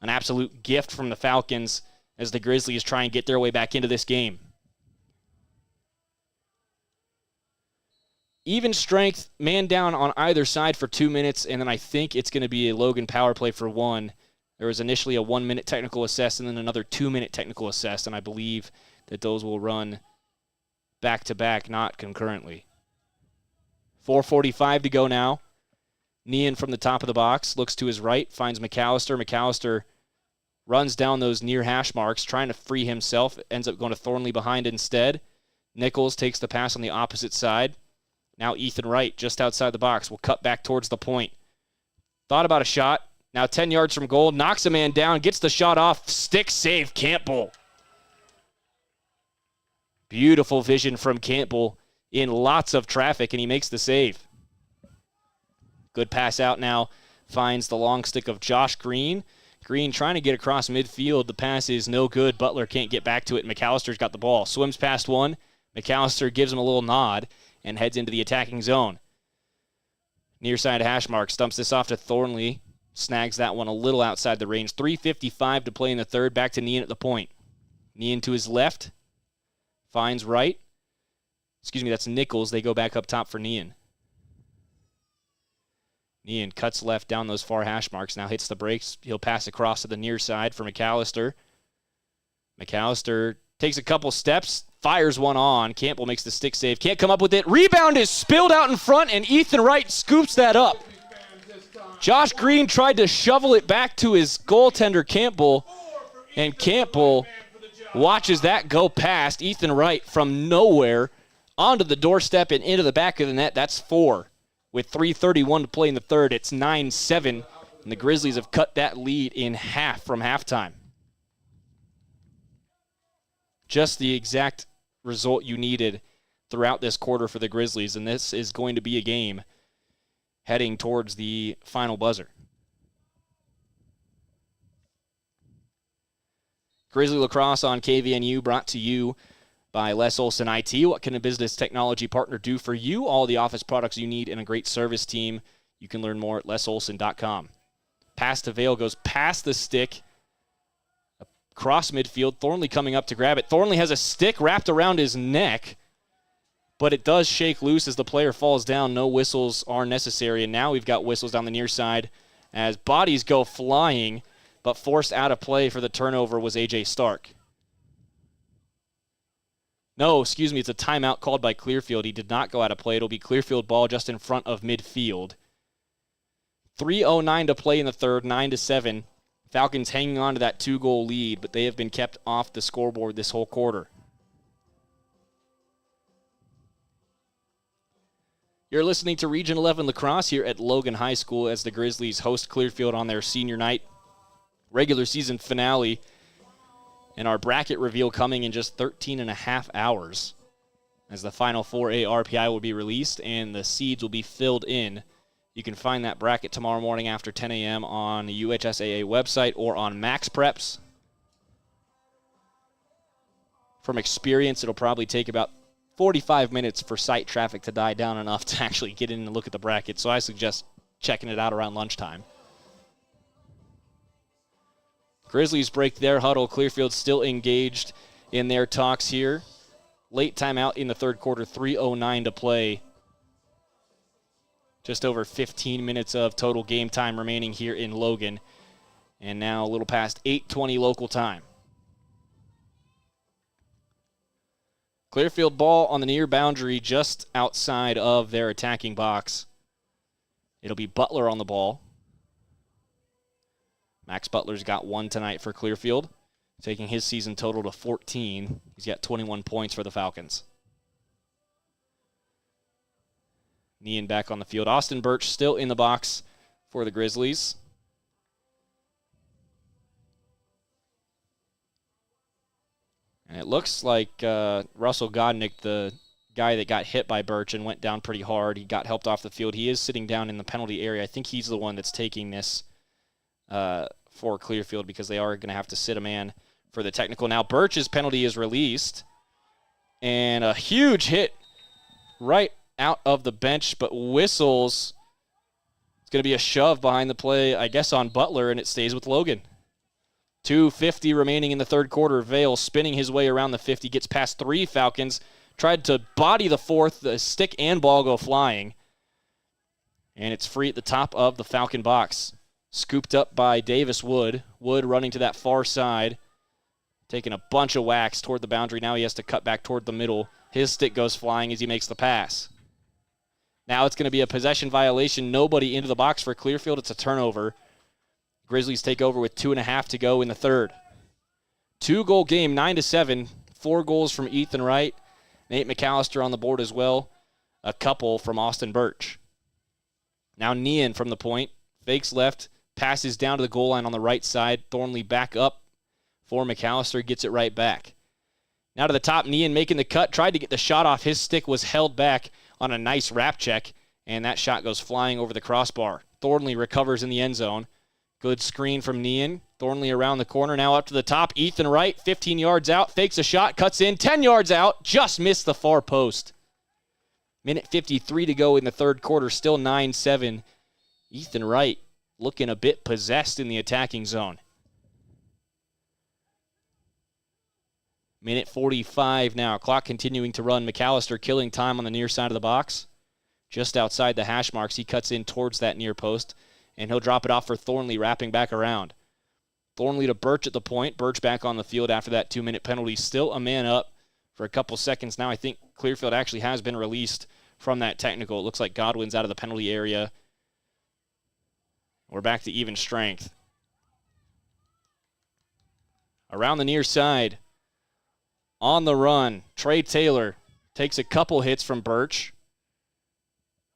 An absolute gift from the Falcons as the Grizzlies try and get their way back into this game. Even strength, man down on either side for 2 minutes, and then I think it's going to be a Logan power play for 1. There was initially a 1-minute technical assess and then another 2-minute technical assess, and I believe that those will run back-to-back, not concurrently. 4:45 to go now. Nean from the top of the box looks to his right, finds McAllister. McAllister runs down those near hash marks, trying to free himself. Ends up going to Thornley behind instead. Nichols takes the pass on the opposite side. Now Ethan Wright just outside the box will cut back towards the point. Thought about a shot. Now 10 yards from goal, knocks a man down, gets the shot off, stick save, Campbell. Beautiful vision from Campbell in lots of traffic, and he makes the save. Good pass out now, finds the long stick of Josh Green. Green trying to get across midfield. The pass is no good. Butler can't get back to it, and McAllister's got the ball. Swims past one. McAllister gives him a little nod and heads into the attacking zone. Near side hash mark, stumps this off to Thornley. Snags that one a little outside the range. 3:55 to play in the third. Back to Nean at the point. Nean to his left. Finds right. That's Nichols. They go back up top for Nean. Nean cuts left down those far hash marks. Now hits the brakes. He'll pass across to the near side for McAllister. McAllister takes a couple steps. Fires one on. Campbell makes the stick save. Can't come up with it. Rebound is spilled out in front, and Ethan Wright scoops that up. Josh Green tried to shovel it back to his goaltender, Campbell, and Campbell watches that go past Ethan Wright from nowhere onto the doorstep and into the back of the net. That's 4. With 3:31 to play in the third, it's 9-7, and the Grizzlies have cut that lead in half from halftime. Just the exact result you needed throughout this quarter for the Grizzlies, and this is going to be a game heading towards the final buzzer. Grizzly Lacrosse on KVNU, brought to you by Les Olson IT. What can a business technology partner do for you? All the office products you need and a great service team. You can learn more at lesolson.com. Pass to Vale goes past the stick, across midfield. Thornley coming up to grab it. Thornley has a stick wrapped around his neck, but it does shake loose as the player falls down. No whistles are necessary, and now we've got whistles down the near side as bodies go flying, but forced out of play for the turnover was A.J. Stark. No, it's a timeout called by Clearfield. He did not go out of play. It'll be Clearfield ball just in front of midfield. 3:09 to play in the third, 9-7. Falcons hanging on to that 2-goal lead, but they have been kept off the scoreboard this whole quarter. You're listening to Region 11 Lacrosse here at Logan High School as the Grizzlies host Clearfield on their senior night regular season finale. And our bracket reveal coming in just 13 and a half hours as the Final 4A RPI will be released and the seeds will be filled in. You can find that bracket tomorrow morning after 10 a.m. on the UHSAA website or on Max Preps. From experience, it'll probably take about 45 minutes for site traffic to die down enough to actually get in and look at the bracket, so I suggest checking it out around lunchtime. Grizzlies break their huddle. Clearfield still engaged in their talks here. Late timeout in the third quarter, 3:09 to play. Just over 15 minutes of total game time remaining here in Logan. And now a little past 8:20 local time. Clearfield ball on the near boundary just outside of their attacking box. It'll be Butler on the ball. Max Butler's got 1 tonight for Clearfield, taking his season total to 14. He's got 21 points for the Falcons. Nean back on the field. Austin Birch still in the box for the Grizzlies. And it looks like Russell Godnick, the guy that got hit by Birch and went down pretty hard, he got helped off the field. He is sitting down in the penalty area. I think he's the one that's taking this for Clearfield because they are going to have to sit a man for the technical. Now Birch's penalty is released, and a huge hit right out of the bench, but whistles. It's going to be a shove behind the play, I guess, on Butler, and it stays with Logan. 2:50 remaining in the third quarter. Vale spinning his way around the 50, gets past 3 Falcons, tried to body the 4th, the stick and ball go flying, and it's free at the top of the Falcon box. Scooped up by Davis Wood. Wood running to that far side, taking a bunch of whacks toward the boundary. Now he has to cut back toward the middle. His stick goes flying as he makes the pass. Now it's going to be a possession violation. Nobody into the box for Clearfield. It's a turnover. Grizzlies take over with 2.5 to go in the third. 2-goal game, 9-7. 4 goals from Ethan Wright. Nate McAllister on the board as well. A couple from Austin Birch. Now Nean from the point. Fakes left. Passes down to the goal line on the right side. Thornley back up for McAllister. Gets it right back. Now to the top. Nean making the cut. Tried to get the shot off. His stick was held back on a nice wrap check. And that shot goes flying over the crossbar. Thornley recovers in the end zone. Good screen from Nean. Thornley around the corner. Now up to the top. Ethan Wright, 15 yards out. Fakes a shot. Cuts in. 10 yards out. Just missed the far post. Minute 53 to go in the third quarter. Still 9-7. Ethan Wright looking a bit possessed in the attacking zone. Minute 45 now. Clock continuing to run. McAllister killing time on the near side of the box. Just outside the hash marks. He cuts in towards that near post. And he'll drop it off for Thornley, wrapping back around. Thornley to Birch at the point. Birch back on the field after that 2-minute penalty. Still a man up for a couple seconds now. I think Clearfield actually has been released from that technical. It looks like Godwin's out of the penalty area. We're back to even strength. Around the near side. On the run. Trey Taylor takes a couple hits from Birch.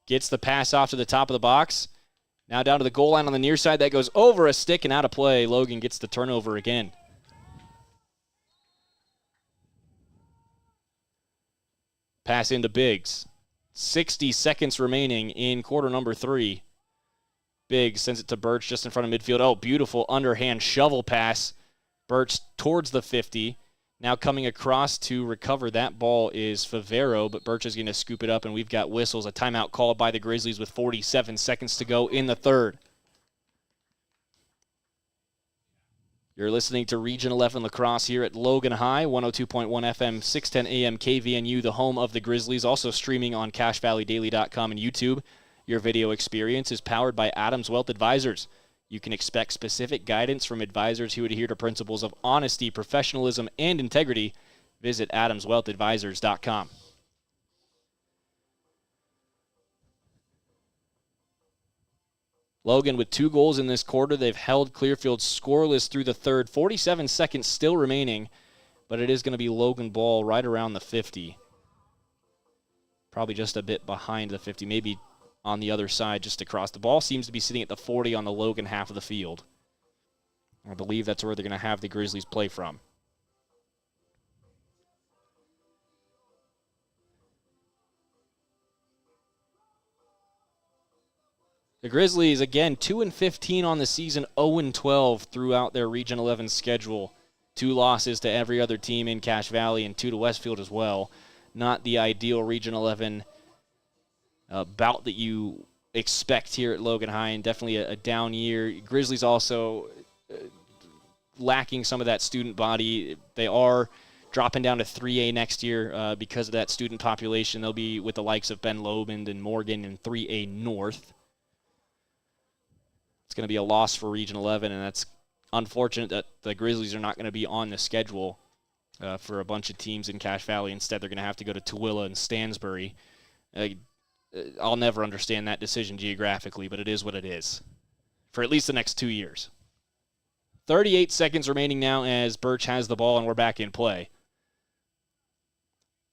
Gets the pass off to the top of the box. Now down to the goal line on the near side. That goes over a stick and out of play. Logan gets the turnover again. Pass into Biggs. 60 seconds remaining in quarter number 3. Biggs sends it to Birch just in front of midfield. Oh, beautiful underhand shovel pass. Birch towards the 50. Now coming across to recover that ball is Favero, but Birch is going to scoop it up, and we've got whistles. A timeout called by the Grizzlies with 47 seconds to go in the third. You're listening to Region 11 Lacrosse here at Logan High, 102.1 FM, 610 AM KVNU, the home of the Grizzlies. Also streaming on CashValleyDaily.com and YouTube. Your video experience is powered by Adams Wealth Advisors. You can expect specific guidance from advisors who adhere to principles of honesty, professionalism, and integrity. Visit AdamsWealthAdvisors.com. Logan with 2 goals in this quarter. They've held Clearfield scoreless through the third. 47 seconds still remaining, but it is going to be Logan ball right around the 50. Probably just a bit behind the 50, maybe on the other side just across. The ball seems to be sitting at the 40 on the Logan half of the field. I believe that's where they're going to have the Grizzlies play from. The Grizzlies, again, 2-15 on the season, 0-12 throughout their Region 11 schedule. 2 losses to every other team in Cache Valley and 2 to Westfield as well. Not the ideal Region 11 bout that you expect here at Logan High, and definitely a down year. Grizzlies also lacking some of that student body. They are dropping down to 3A next year because of that student population. They'll be with the likes of Ben Loband and Morgan in 3A North. It's going to be a loss for Region 11, and that's unfortunate that the Grizzlies are not going to be on the schedule for a bunch of teams in Cache Valley. Instead, they're going to have to go to Tooele and Stansbury. I'll never understand that decision geographically, but it is what it is for at least the next 2 years. 38 seconds remaining now as Birch has the ball, and we're back in play.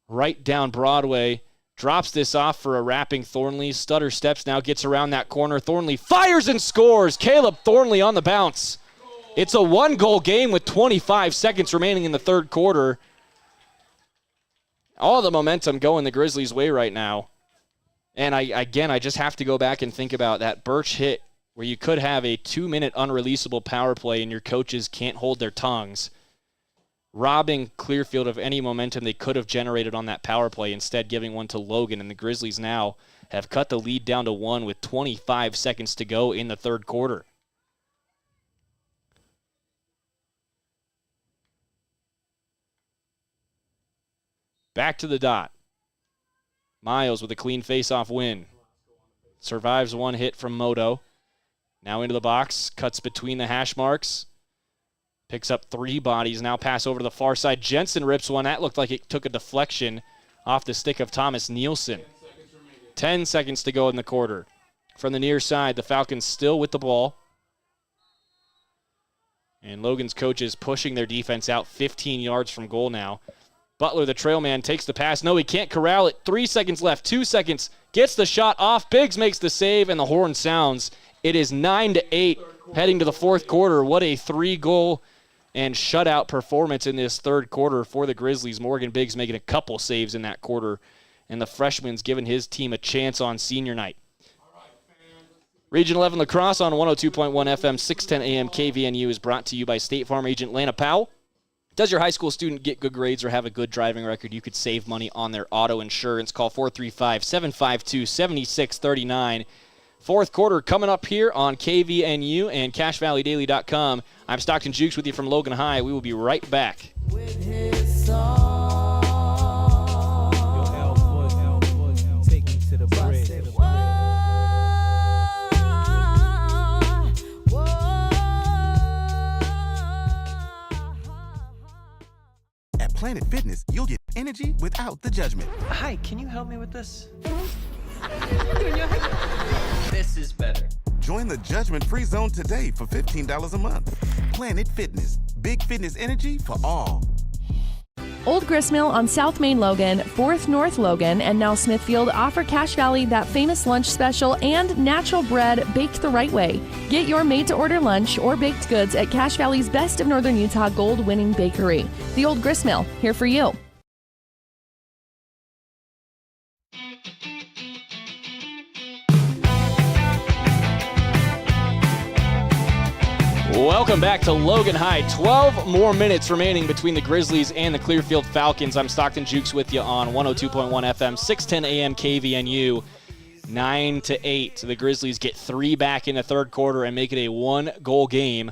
Right down Broadway. Drops this off for a wrapping Thornley. Stutter steps now, gets around that corner. Thornley fires and scores. Caleb Thornley on the bounce. It's a one-goal game with 25 seconds remaining in the third quarter. All the momentum going the Grizzlies' way right now. And I just have to go back and think about that Birch hit where you could have a 2-minute unreleasable power play and your coaches can't hold their tongues, robbing Clearfield of any momentum they could have generated on that power play, instead giving one to Logan. And the Grizzlies now have cut the lead down to 1 with 25 seconds to go in the third quarter. Back to the dot. Miles with a clean face-off win. Survives one hit from Moto. Now into the box, cuts between the hash marks. Picks up 3 bodies, now pass over to the far side. Jensen rips one. That looked like it took a deflection off the stick of Thomas Nielsen. 10 seconds to go in the quarter. From the near side, the Falcons still with the ball. And Logan's coaches pushing their defense out 15 yards from goal now. Butler, the trail man, takes the pass. No, he can't corral it. 3 seconds left, 2 seconds. Gets the shot off. Biggs makes the save, and the horn sounds. It is 9-8 heading to the fourth quarter. What a 3-goal and shutout performance in this third quarter for the Grizzlies. Morgan Biggs making a couple saves in that quarter, and the freshman's giving his team a chance on senior night. Region 11 Lacrosse on 102.1 FM, 610 AM KVNU is brought to you by State Farm agent Lana Powell. Does your high school student get good grades or have a good driving record? You could save money on their auto insurance. Call 435-752-7639. Fourth quarter coming up here on KVNU and CashValleyDaily.com. I'm Stockton Jukes with you from Logan High. We will be right back. At Planet Fitness, you'll get energy without the judgment. Hi, can you help me with this? This is better. Join the judgment-free zone today for $15 a month. Planet Fitness, big fitness energy for all. Old Gristmill on South Main Logan, 4th North Logan, and now Smithfield offer Cache Valley that famous lunch special and natural bread baked the right way. Get your made-to-order lunch or baked goods at Cache Valley's Best of Northern Utah gold-winning bakery. The Old Gristmill, here for you. Welcome back to Logan High. 12 more minutes remaining between the Grizzlies and the Clearfield Falcons. I'm Stockton Jukes with you on 102.1 FM, 610 AM KVNU. 9-8. So the Grizzlies get 3 back in the third quarter and make it a 1-goal game.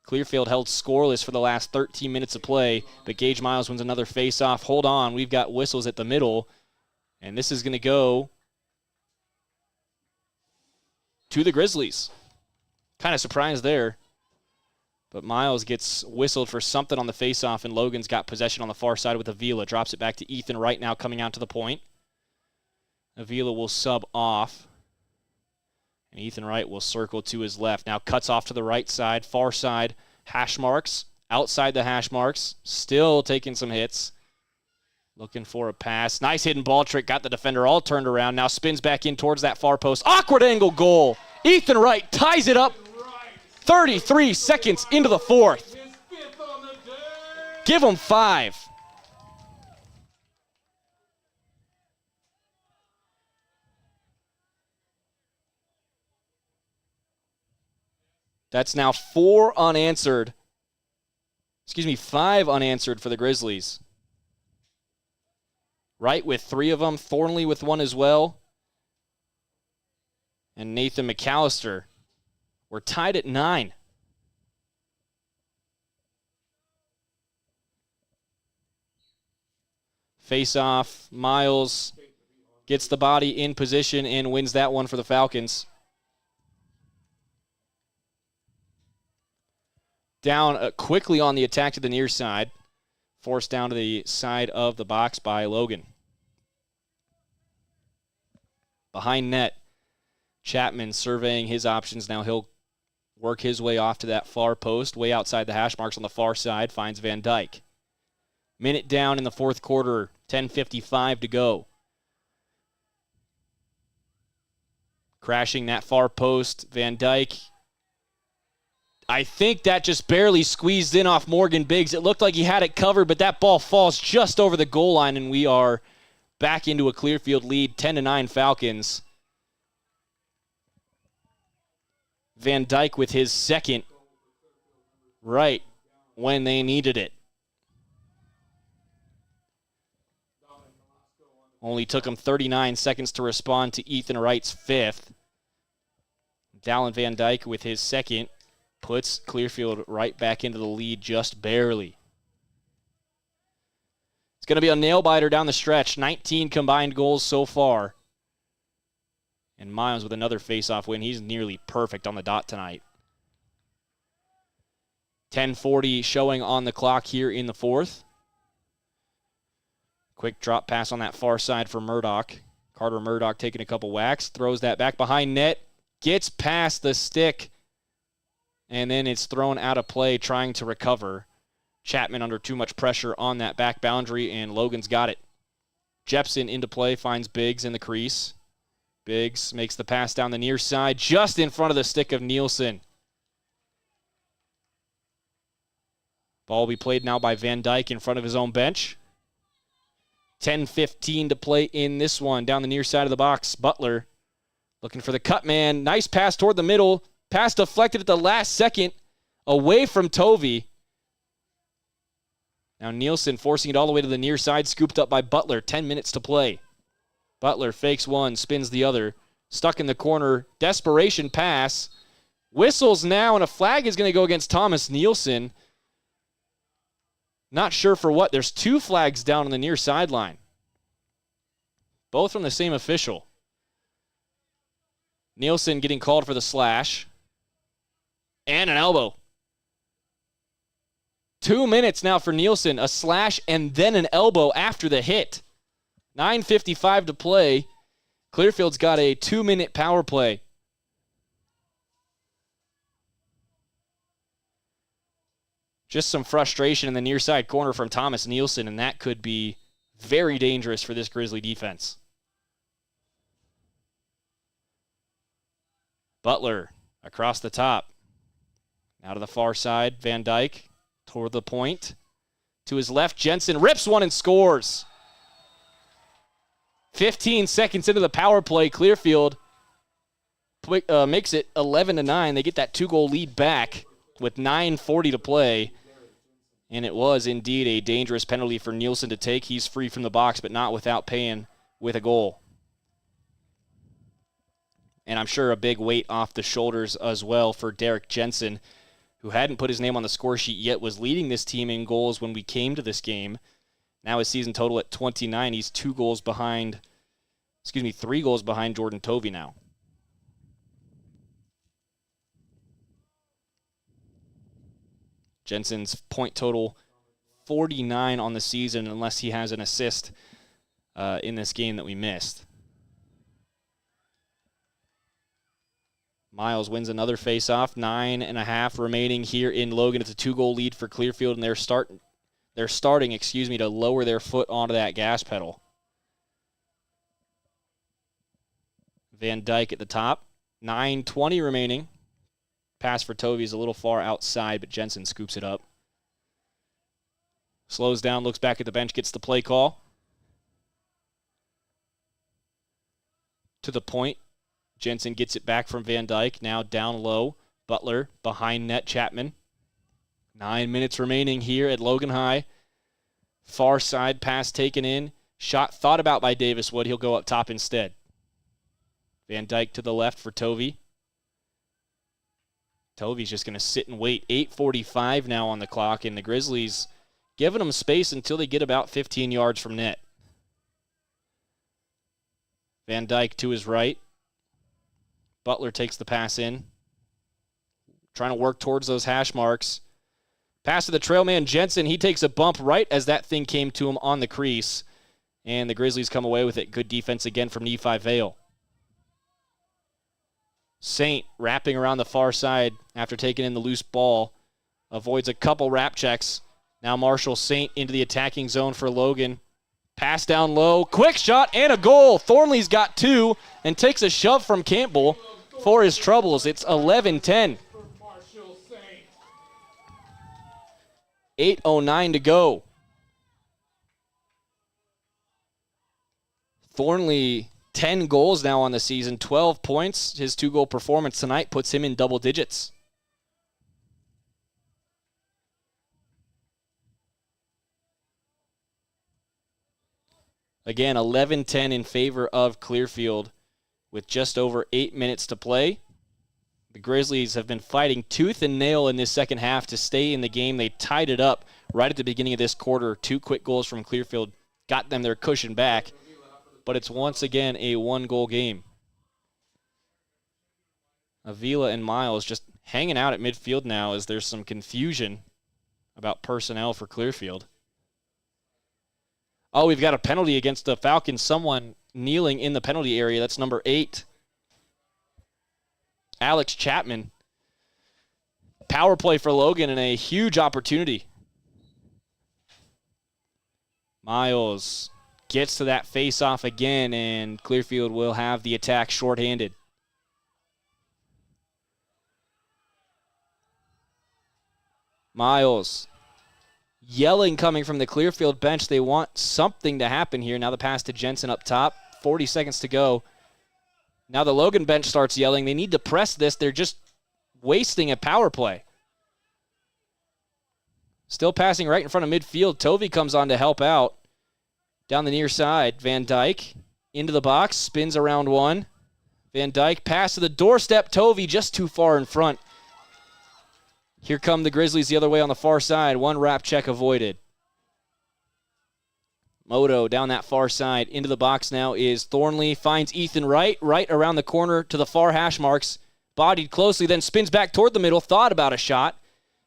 Clearfield held scoreless for the last 13 minutes of play, but Gage Miles wins another face-off. Hold on, we've got whistles at the middle, and this is going to go to the Grizzlies. Kind of surprised there. But Miles gets whistled for something on the faceoff, and Logan's got possession on the far side with Avila. Drops it back to Ethan Wright now coming out to the point. Avila will sub off. And Ethan Wright will circle to his left. Now cuts off to the right side, far side, hash marks. Outside the hash marks, still taking some hits. Looking for a pass. Nice hidden ball trick. Got the defender all turned around. Now spins back in towards that far post. Awkward angle goal. Ethan Wright ties it up. 33 seconds into the fourth. Give them 5. That's now 5 unanswered for the Grizzlies. Wright with 3 of them, Thornley with 1 as well, and Nathan McAllister. We're tied at 9. Face off, Miles gets the body in position and wins that one for the Falcons. Down quickly on the attack to the near side. Forced down to the side of the box by Logan. Behind net, Chapman surveying his options. Now he'll work his way off to that far post, way outside the hash marks on the far side, finds Van Dyke. Minute down in the fourth quarter, 10:55 to go. Crashing that far post, Van Dyke. I think that just barely squeezed in off Morgan Biggs. It looked like he had it covered, but that ball falls just over the goal line, and we are back into a Clearfield lead, 10-9 Falcons. Van Dyke with his second right when they needed it. Only took him 39 seconds to respond to Ethan Wright's fifth. Dallin Van Dyke with his second puts Clearfield right back into the lead just barely. It's going to be a nail-biter down the stretch. 19 combined goals so far. And Miles with another face-off win. He's nearly perfect on the dot tonight. 10:40 showing on the clock here in the fourth. Quick drop pass on that far side for Murdoch. Carter Murdoch taking a couple whacks. Throws that back behind net. Gets past the stick. And then it's thrown out of play trying to recover. Chapman under too much pressure on that back boundary, and Logan's got it. Jepson into play, finds Biggs in the crease. Biggs makes the pass down the near side, just in front of the stick of Nielsen. Ball will be played now by Van Dyke in front of his own bench. 10:15 to play in this one. Down the near side of the box, Butler looking for the cut man. Nice pass toward the middle. Pass deflected at the last second away from Tovey. Now Nielsen forcing it all the way to the near side, scooped up by Butler. 10 minutes to play. Butler fakes one, spins the other. Stuck in the corner. Desperation pass. Whistles now, and a flag is going to go against Thomas Nielsen. Not sure for what. There's two flags down on the near sideline. Both from the same official. Nielsen getting called for the slash. And an elbow. 2 minutes now for Nielsen. A slash and then an elbow after the hit. 9:55 to play. Clearfield's got a 2-minute power play. Just some frustration in the near side corner from Thomas Nielsen, and that could be very dangerous for this Grizzly defense. Butler across the top. Now to the far side, Van Dyke toward the point. To his left, Jensen rips one and scores. 15 seconds into the power play, Clearfield makes it 11-9. They get that 2-goal lead back with 9:40 to play. And it was indeed a dangerous penalty for Nielsen to take. He's free from the box, but not without paying with a goal. And I'm sure a big weight off the shoulders as well for Derek Jensen, who hadn't put his name on the score sheet yet, was leading this team in goals when we came to this game. Now his season total at 29. He's 3 goals behind Jordan Tovey now. Jensen's point total 49 on the season, unless he has an assist in this game that we missed. Miles wins another faceoff. 9.5 remaining here in Logan. It's a 2-goal lead for Clearfield, and they're starting to lower their foot onto that gas pedal. Van Dyke at the top. 9:20 remaining. Pass for Tovey is a little far outside, but Jensen scoops it up. Slows down, looks back at the bench, gets the play call. To the point. Jensen gets it back from Van Dyke. Now down low. Butler behind net. Chapman. 9 minutes remaining here at Logan High. Far side pass taken in. Shot thought about by Davis Wood. He'll go up top instead. Van Dyke to the left for Tovey. Tovey's just going to sit and wait. 8:45 now on the clock, and the Grizzlies giving them space until they get about 15 yards from net. Van Dyke to his right. Butler takes the pass in. Trying to work towards those hash marks. Pass to the trail man, Jensen. He takes a bump right as that thing came to him on the crease. And the Grizzlies come away with it. Good defense again from Nephi Vale. Saint wrapping around the far side after taking in the loose ball. Avoids a couple wrap checks. Now Marshall Saint into the attacking zone for Logan. Pass down low. Quick shot and a goal. Thornley's got 2 and takes a shove from Campbell for his troubles. It's 11-10. 8:09 to go. Thornley, 10 goals now on the season, 12 points. His 2-goal performance tonight puts him in double digits. Again, 11-10 in favor of Clearfield with just over 8 minutes to play. The Grizzlies have been fighting tooth and nail in this second half to stay in the game. They tied it up right at the beginning of this quarter. 2 quick goals from Clearfield got them their cushion back. But it's once again a 1-goal game. Avila and Miles just hanging out at midfield now as there's some confusion about personnel for Clearfield. Oh, we've got a penalty against the Falcons. Someone kneeling in the penalty area. That's number 8. Alex Chapman. Power play for Logan and a huge opportunity. Miles gets to that face-off again, and Clearfield will have the attack shorthanded. Miles yelling coming from the Clearfield bench. They want something to happen here. Now the pass to Jensen up top. 40 seconds to go. Now the Logan bench starts yelling. They need to press this. They're just wasting a power play. Still passing right in front of midfield. Tovey comes on to help out. Down the near side, Van Dyke into the box, spins around one. Van Dyke pass to the doorstep. Tovey just too far in front. Here come the Grizzlies the other way on the far side. One wrap check avoided. Moto down that far side. Into the box now is Thornley. Finds Ethan Wright around the corner to the far hash marks. Bodied closely, then spins back toward the middle. Thought about a shot.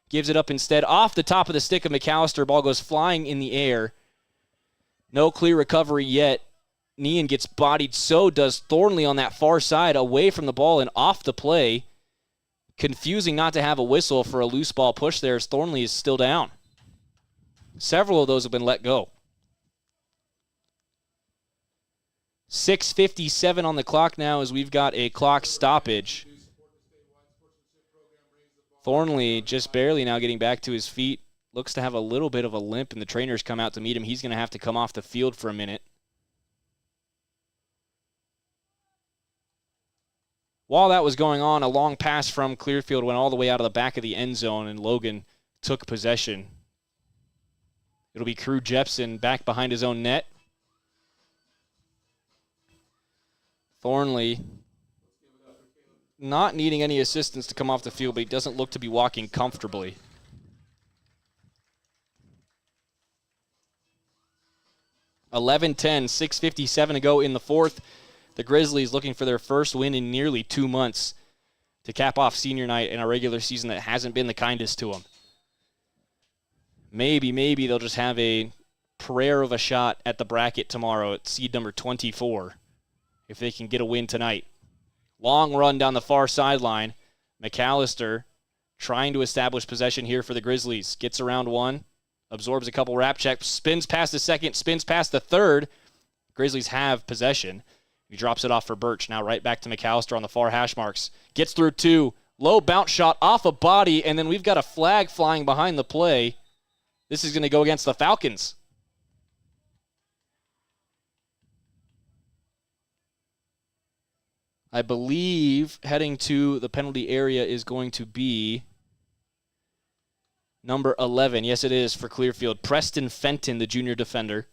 Gives it up instead off the top of the stick of McAllister. Ball goes flying in the air. No clear recovery yet. Nean gets bodied. So does Thornley on that far side, away from the ball and off the play. Confusing not to have a whistle for a loose ball push there as Thornley is still down. Several of those have been let go. 6:57 on the clock now as we've got a clock stoppage. Thornley just barely now getting back to his feet. Looks to have a little bit of a limp, and the trainers come out to meet him. He's going to have to come off the field for a minute. While that was going on, a long pass from Clearfield went all the way out of the back of the end zone, and Logan took possession. It'll be Crew Jepson back behind his own net. Thornley not needing any assistance to come off the field, but he doesn't look to be walking comfortably. (11-10), 6:57 to go in the fourth. The Grizzlies looking for their first win in nearly 2 months to cap off senior night in a regular season that hasn't been the kindest to them. Maybe they'll just have a prayer of a shot at the bracket tomorrow at seed number 24 if they can get a win tonight. Long run down the far sideline. McAllister trying to establish possession here for the Grizzlies. Gets around one, absorbs a couple wrap checks, spins past the second, spins past the third. Grizzlies have possession. He drops it off for Birch. Now right back to McAllister on the far hash marks. Gets through two. Low bounce shot off a body, and then we've got a flag flying behind the play. This is going to go against the Falcons. I believe heading to the penalty area is going to be number 11. Yes, it is for Clearfield. Preston Fenton, the junior defender.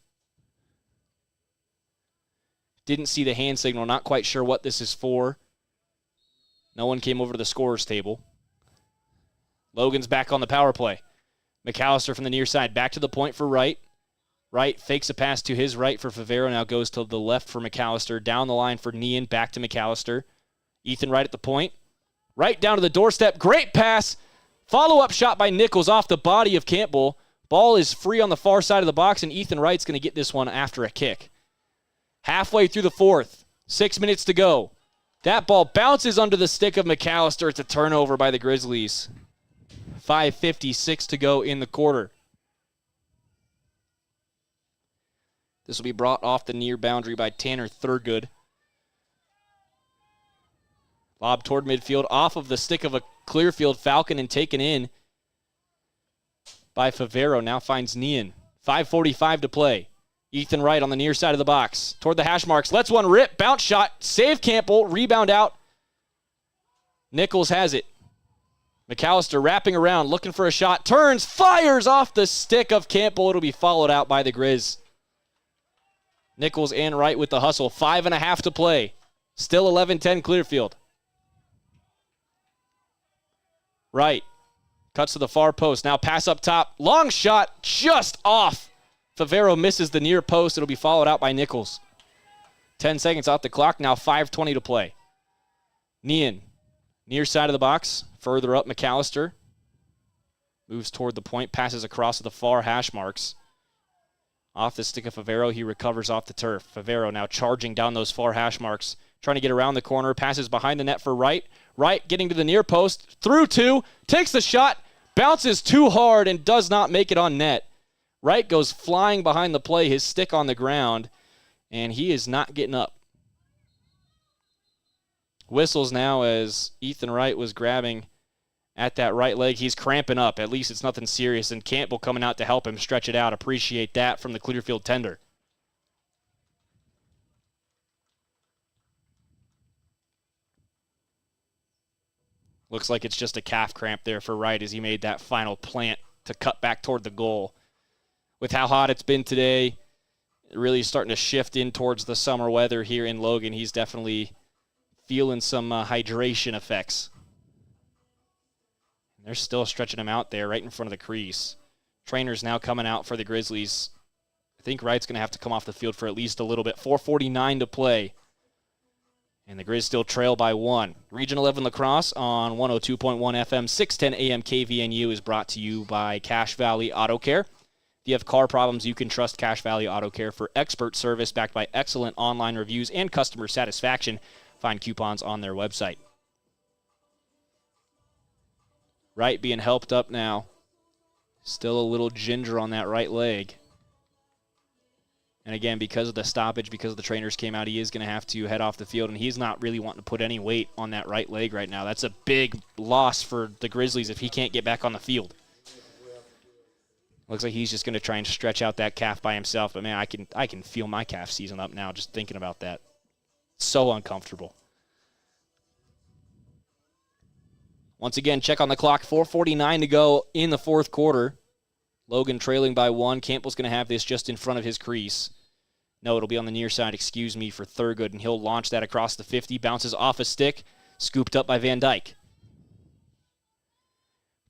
Didn't see the hand signal. Not quite sure what this is for. No one came over to the scorer's table. Logan's back on the power play. McAllister from the near side. Back to the point for Wright. Wright fakes a pass to his right for Favero. Now goes to the left for McAllister. Down the line for Nean. Back to McAllister. Ethan Wright at the point. Right down to the doorstep. Great pass. Follow-up shot by Nichols off the body of Campbell. Ball is free on the far side of the box, and Ethan Wright's going to get this one after a kick. Halfway through the fourth. 6 minutes to go. That ball bounces under the stick of McAllister. It's a turnover by the Grizzlies. 5:56 to go in the quarter. This will be brought off the near boundary by Tanner Thurgood. Lob toward midfield, off of the stick of a Clearfield Falcon and taken in by Favero. Now finds Nian. 5:45 to play. Ethan Wright on the near side of the box. Toward the hash marks. Lets one rip. Bounce shot. Save Campbell. Rebound out. Nichols has it. McAllister wrapping around, looking for a shot. Turns, fires off the stick of Campbell. It'll be followed out by the Grizz. Nichols and Wright with the hustle. 5.5 to play. Still 11-10 Clearfield. Wright cuts to the far post. Now pass up top. Long shot just off. Favero misses the near post. It'll be followed out by Nichols. 10 seconds off the clock. Now 5:20 to play. Nian, near side of the box. Further up, McAllister. Moves toward the point. Passes across to the far hash marks. Off the stick of Favero. He recovers off the turf. Favero now charging down those far hash marks. Trying to get around the corner. Passes behind the net for Wright. Wright getting to the near post. Through two. Takes the shot. Bounces too hard and does not make it on net. Wright goes flying behind the play, his stick on the ground, and he is not getting up. Whistles now as Ethan Wright was grabbing at that right leg. He's cramping up. At least it's nothing serious, and Campbell coming out to help him stretch it out. Appreciate that from the Clearfield tender. Looks like it's just a calf cramp there for Wright as he made that final plant to cut back toward the goal. With how hot it's been today, really starting to shift in towards the summer weather here in Logan. He's definitely feeling some hydration effects. They're still stretching him out there right in front of the crease. Trainers now coming out for the Grizzlies. I think Wright's going to have to come off the field for at least a little bit. 4:49 to play. And the Grizz still trail by 1. Region 11 Lacrosse on 102.1 FM, 610 AM KVNU is brought to you by Cache Valley Auto Care. If you have car problems, you can trust Cache Valley Auto Care for expert service backed by excellent online reviews and customer satisfaction. Find coupons on their website. Wright being helped up now. Still a little ginger on that right leg. And again, because of the stoppage, because the trainers came out, he is going to have to head off the field, and he's not really wanting to put any weight on that right leg right now. That's a big loss for the Grizzlies if he can't get back on the field. Looks like he's just going to try and stretch out that calf by himself. But, man, I can feel my calf season up now just thinking about that. So uncomfortable. Once again, check on the clock. 4:49 to go in the fourth quarter. Logan trailing by 1. Campbell's going to have this just in front of his crease. No, it'll be on the near side, excuse me, for Thurgood, and he'll launch that across the 50. Bounces off a stick. Scooped up by Van Dyke.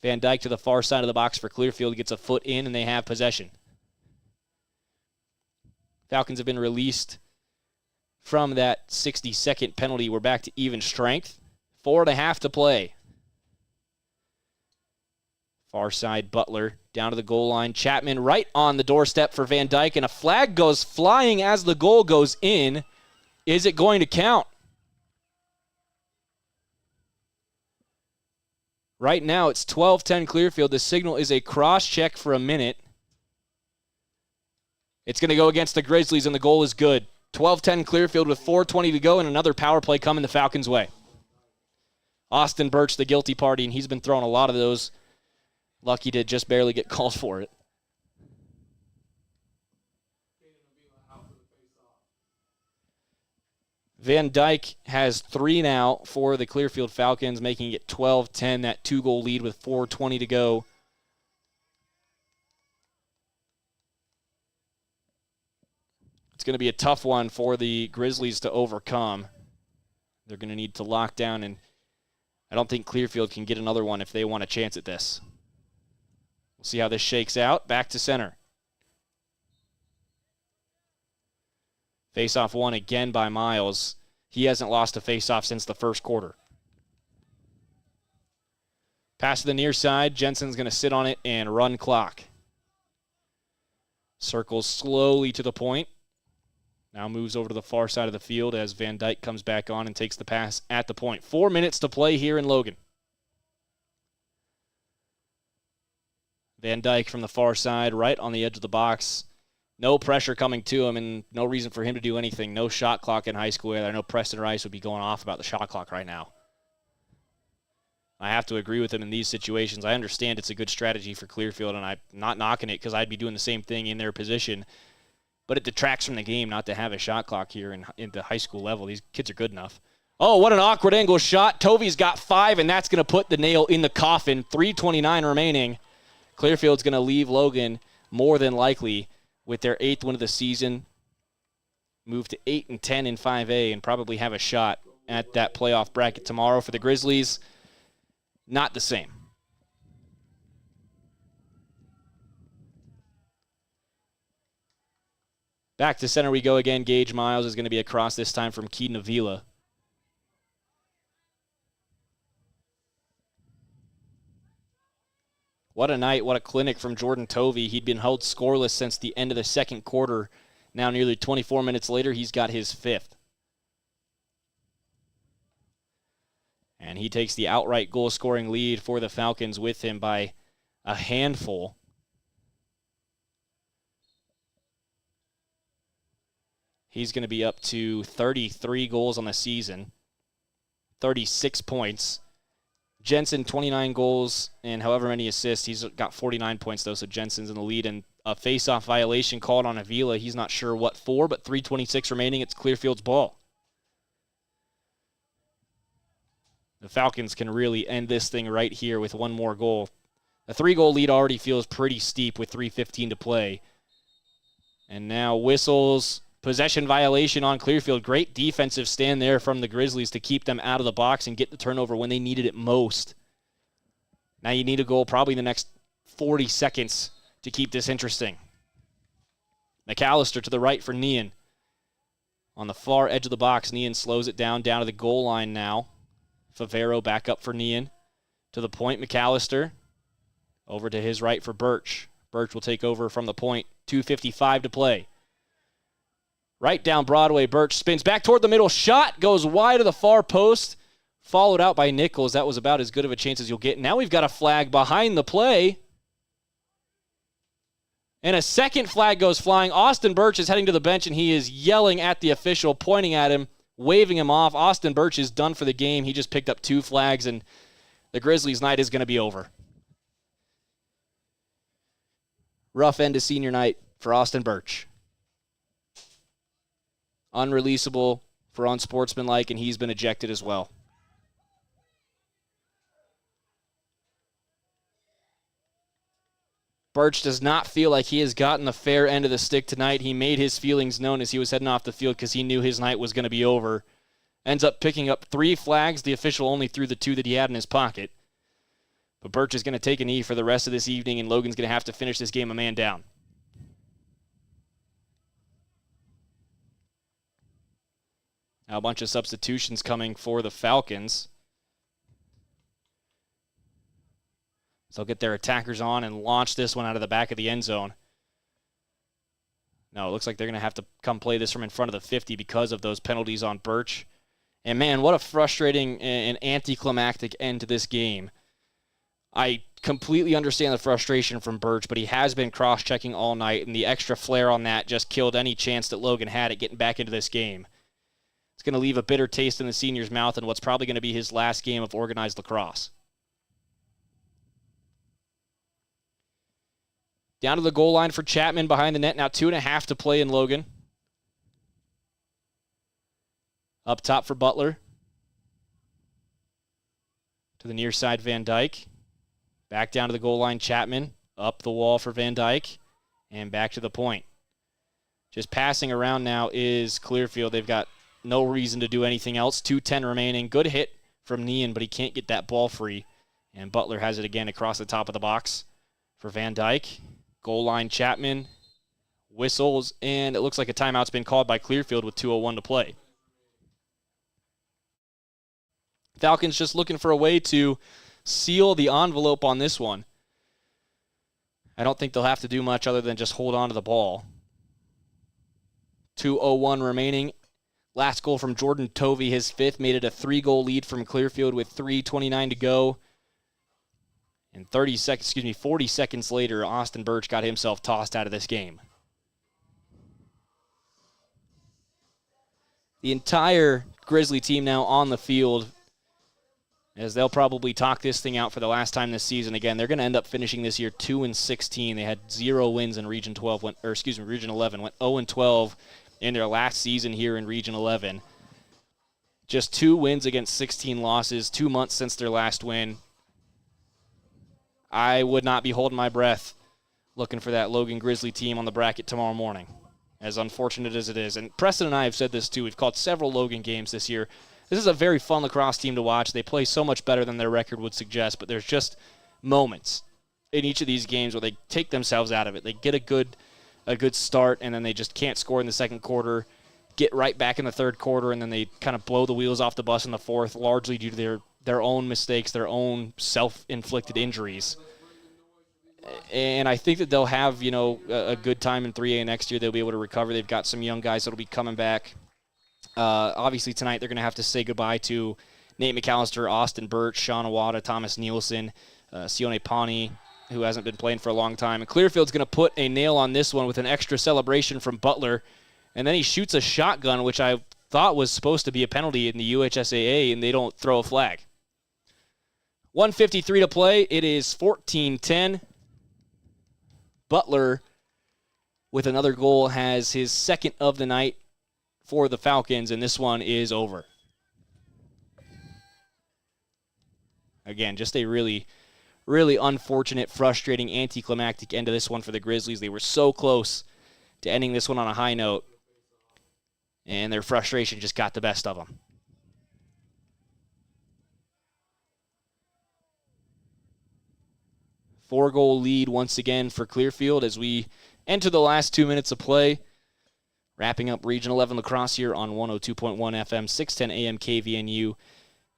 Van Dyke to the far side of the box for Clearfield. Gets a foot in, and they have possession. Falcons have been released from that 60-second penalty. We're back to even strength. 4.5 to play. Far side, Butler down to the goal line. Chapman right on the doorstep for Van Dyke, and a flag goes flying as the goal goes in. Is it going to count? Right now, it's 12-10 Clearfield. The signal is a cross-check for a minute. It's going to go against the Grizzlies, and the goal is good. 12-10 Clearfield with 4:20 to go, and another power play coming the Falcons' way. Austin Birch, the guilty party, and he's been throwing a lot of those. Lucky to just barely get called for it. Van Dyke has 3 now for the Clearfield Falcons, making it 12-10, that 2-goal lead with 4:20 to go. It's going to be a tough one for the Grizzlies to overcome. They're going to need to lock down, and I don't think Clearfield can get another one if they want a chance at this. We'll see how this shakes out. Back to center. Face-off won again by Miles. He hasn't lost a face-off since the first quarter. Pass to the near side. Jensen's going to sit on it and run clock. Circles slowly to the point. Now moves over to the far side of the field as Van Dyke comes back on and takes the pass at the point. 4 minutes to play here in Logan. Van Dyke from the far side, right on the edge of the box. No pressure coming to him and no reason for him to do anything. No shot clock in high school. I know Preston Rice would be going off about the shot clock right now. I have to agree with him in these situations. I understand it's a good strategy for Clearfield, and I'm not knocking it because I'd be doing the same thing in their position. But it detracts from the game not to have a shot clock here in the high school level. These kids are good enough. Oh, what an awkward angle shot. Tovey's got 5, and that's going to put the nail in the coffin. 3:29 remaining. Clearfield's going to leave Logan more than likely with their 8th win of the season. Move to 8-10 in 5A and probably have a shot at that playoff bracket tomorrow. For the Grizzlies, not the same. Back to center we go again. Gage Miles is going to be across this time from Keaton Avila. What a night, what a clinic from Jordan Tovey. He'd been held scoreless since the end of the second quarter. Now nearly 24 minutes later, he's got his 5th. And he takes the outright goal-scoring lead for the Falcons with him by a handful. He's going to be up to 33 goals on the season, 36 points. Jensen, 29 goals and however many assists. He's got 49 points, though, so Jensen's in the lead. And a face-off violation called on Avila. He's not sure what for, but 3:26 remaining. It's Clearfield's ball. The Falcons can really end this thing right here with one more goal. A 3-goal lead already feels pretty steep with 3:15 to play. And now whistles. Possession violation on Clearfield. Great defensive stand there from the Grizzlies to keep them out of the box and get the turnover when they needed it most. Now you need a goal probably in the next 40 seconds to keep this interesting. McAllister to the right for Nean. On the far edge of the box, Nean slows it down to the goal line now. Favero back up for Nean. To the point, McAllister. Over to his right for Birch. Birch will take over from the point. 2:55 to play. Right down Broadway, Birch spins back toward the middle. Shot goes wide of the far post. Followed out by Nichols. That was about as good of a chance as you'll get. Now we've got a flag behind the play. And a second flag goes flying. Austin Birch is heading to the bench, and he is yelling at the official, pointing at him, waving him off. Austin Birch is done for the game. He just picked up 2 flags, and the Grizzlies' night is going to be over. Rough end to senior night for Austin Birch. Unreleasable for unsportsmanlike, and he's been ejected as well. Birch does not feel like he has gotten the fair end of the stick tonight. He made his feelings known as he was heading off the field because he knew his night was going to be over. Ends up picking up 3 flags. The official only threw the 2 that he had in his pocket. But Birch is going to take a knee for the rest of this evening, and Logan's going to have to finish this game a man down. Now a bunch of substitutions coming for the Falcons. So they'll get their attackers on and launch this one out of the back of the end zone. No, it looks like they're going to have to come play this from in front of the 50 because of those penalties on Birch. And man, what a frustrating and anticlimactic end to this game. I completely understand the frustration from Birch, but he has been cross-checking all night, and the extra flair on that just killed any chance that Logan had at getting back into this game. It's going to leave a bitter taste in the senior's mouth in what's probably going to be his last game of organized lacrosse. Down to the goal line for Chapman behind the net. Now 2.5 to play in Logan. Up top for Butler. To the near side, Van Dyke. Back down to the goal line, Chapman. Up the wall for Van Dyke. And back to the point. Just passing around now is Clearfield. They've got no reason to do anything else. 2:10 remaining. Good hit from Nean, but he can't get that ball free. And Butler has it again across the top of the box for Van Dyke. Goal line Chapman. Whistles, and it looks like a timeout's been called by Clearfield with 2:01 to play. Falcons just looking for a way to seal the envelope on this one. I don't think they'll have to do much other than just hold on to the ball. 2:01 remaining. Last goal from Jordan Tovey, his fifth, made it a 3-goal lead from Clearfield with 3:29 to go. And 40 seconds later, Austin Birch got himself tossed out of this game. The entire Grizzly team now on the field, as they'll probably talk this thing out for the last time this season. Again, they're going to end up finishing this year 2-16. They had 0 wins in Region 11, went 0-12 in their last season here in Region 11. Just 2 wins against 16 losses, 2 months since their last win. I would not be holding my breath looking for that Logan Grizzly team on the bracket tomorrow morning, as unfortunate as it is. And Preston and I have said this too. We've called several Logan games this year. This is a very fun lacrosse team to watch. They play so much better than their record would suggest, but there's just moments in each of these games where they take themselves out of it. They get a good start, and then they just can't score in the second quarter, get right back in the third quarter, and then they kind of blow the wheels off the bus in the fourth, largely due to their own mistakes, their own self-inflicted injuries. And I think that they'll have, a good time in 3A next year. They'll be able to recover. They've got some young guys that'll be coming back. Obviously, tonight they're going to have to say goodbye to Nate McAllister, Austin Birch, Sean Awada, Thomas Nielsen, Sione Pawnee, who hasn't been playing for a long time. And Clearfield's going to put a nail on this one with an extra celebration from Butler. And then he shoots a shotgun, which I thought was supposed to be a penalty in the UHSAA, and they don't throw a flag. 1:53 to play. It is 14-10. Butler, with another goal, has his second of the night for the Falcons, and this one is over. Again, just a really, really unfortunate, frustrating, anticlimactic end to this one for the Grizzlies. They were so close to ending this one on a high note, and their frustration just got the best of them. Four-goal lead once again for Clearfield as we enter the last 2 minutes of play. Wrapping up Region 11 lacrosse here on 102.1 FM, 610 AM KVNU.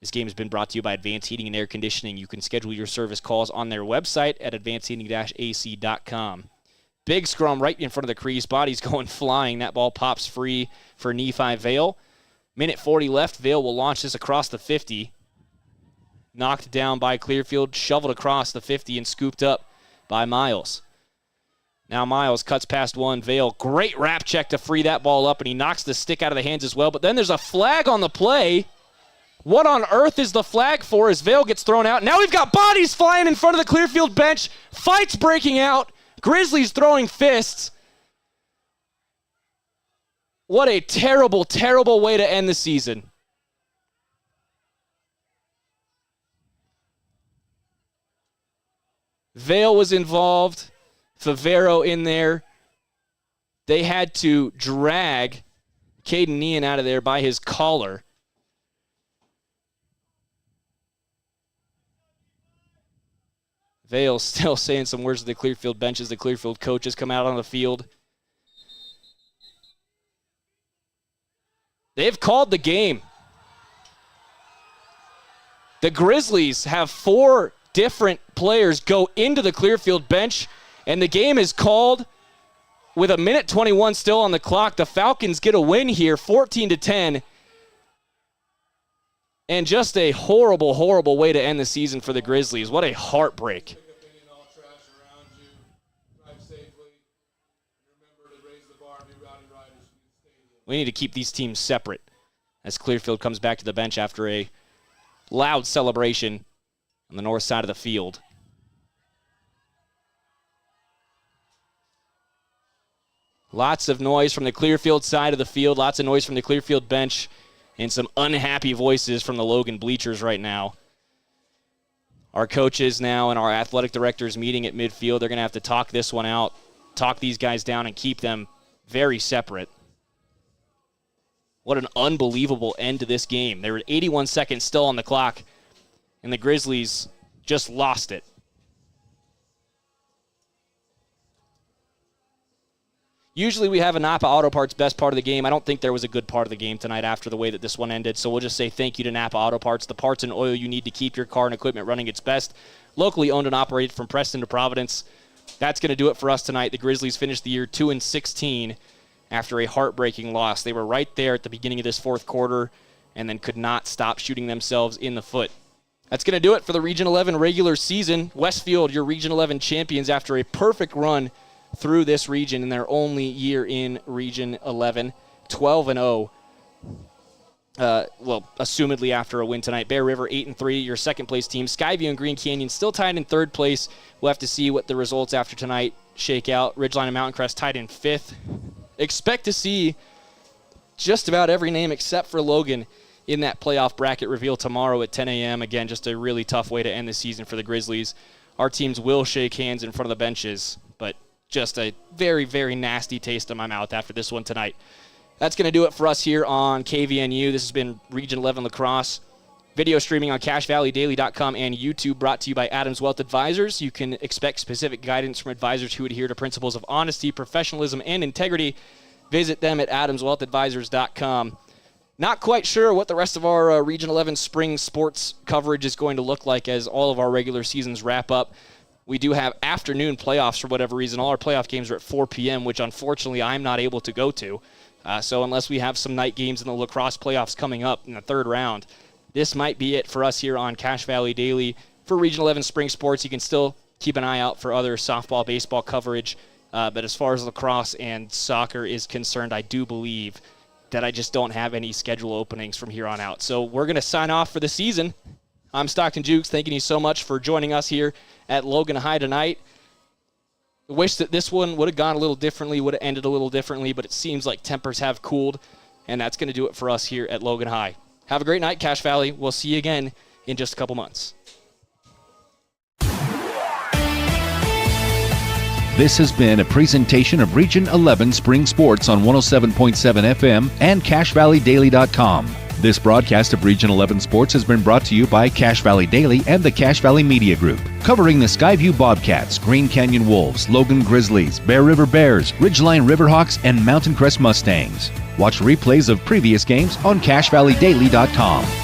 This game has been brought to you by Advanced Heating and Air Conditioning. You can schedule your service calls on their website at advancedheating-ac.com. Big scrum right in front of the crease. Body's going flying. That ball pops free for Nephi Vale. Minute 40 left. Vale will launch this across the 50. Knocked down by Clearfield, shoveled across the 50 and scooped up by Miles. Now Miles cuts past one. Vale, great wrap check to free that ball up, and he knocks the stick out of the hands as well. But then there's a flag on the play. What on earth is the flag for as Vale gets thrown out? Now we've got bodies flying in front of the Clearfield bench. Fights breaking out. Grizzlies throwing fists. What a terrible, terrible way to end the season. Vale was involved. Favero in there. They had to drag Caden Nean out of there by his collar. Vale still saying some words to the Clearfield benches. The Clearfield coaches come out on the field. They've called the game. The Grizzlies have 4 different players go into the Clearfield bench, and the game is called with a minute 21 still on the clock. The Falcons get a win here, 14-10. And just a horrible, horrible way to end the season for the Grizzlies. What a heartbreak. We need to keep these teams separate as Clearfield comes back to the bench after a loud celebration on the north side of the field. Lots of noise from the Clearfield side of the field, lots of noise from the Clearfield bench, and some unhappy voices from the Logan bleachers right now. Our coaches now and our athletic directors meeting at midfield. They're going to have to talk this one out, talk these guys down, and keep them very separate. What an unbelievable end to this game. There were 81 seconds still on the clock, and the Grizzlies just lost it. Usually we have a Napa Auto Parts best part of the game. I don't think there was a good part of the game tonight after the way that this one ended, so we'll just say thank you to Napa Auto Parts, the parts and oil you need to keep your car and equipment running its best. Locally owned and operated from Preston to Providence. That's going to do it for us tonight. The Grizzlies finished the year 2-16 after a heartbreaking loss. They were right there at the beginning of this fourth quarter and then could not stop shooting themselves in the foot. That's going to do it for the Region 11 regular season. Westfield, your Region 11 champions after a perfect run through this region in their only year in Region 11, 12-0. Assumedly after a win tonight. Bear River 8-3, your second place team. Skyview and Green Canyon still tied in third place. We'll have to see what the results after tonight shake out. Ridgeline and Mountain Crest tied in fifth. Expect to see just about every name except for Logan in that playoff bracket reveal tomorrow at 10 a.m. Again, just a really tough way to end the season for the Grizzlies. Our teams will shake hands in front of the benches, but just a very, very nasty taste in my mouth after this one tonight. That's going to do it for us here on KVNU. This has been Region 11 Lacrosse. Video streaming on CashValleyDaily.com and YouTube, brought to you by Adams Wealth Advisors. You can expect specific guidance from advisors who adhere to principles of honesty, professionalism, and integrity. Visit them at AdamsWealthAdvisors.com. Not quite sure what the rest of our Region 11 spring sports coverage is going to look like as all of our regular seasons wrap up. We do have afternoon playoffs for whatever reason. All our playoff games are at 4 p.m., which unfortunately I'm not able to go to. So unless we have some night games in the lacrosse playoffs coming up in the third round, this might be it for us here on Cache Valley Daily. For Region 11 spring sports, you can still keep an eye out for other softball, baseball coverage. But as far as lacrosse and soccer is concerned, I do believe that I just don't have any schedule openings from here on out. So we're going to sign off for the season. I'm Stockton Jukes, thanking you so much for joining us here at Logan High tonight. I wish that this one would have gone a little differently, would have ended a little differently, but it seems like tempers have cooled, and that's going to do it for us here at Logan High. Have a great night, Cache Valley. We'll see you again in just a couple months. This has been a presentation of Region 11 Spring Sports on 107.7 FM and CacheValleyDaily.com. This broadcast of Region 11 Sports has been brought to you by Cache Valley Daily and the Cache Valley Media Group, covering the Skyview Bobcats, Green Canyon Wolves, Logan Grizzlies, Bear River Bears, Ridgeline Riverhawks, and Mountain Crest Mustangs. Watch replays of previous games on CacheValleyDaily.com.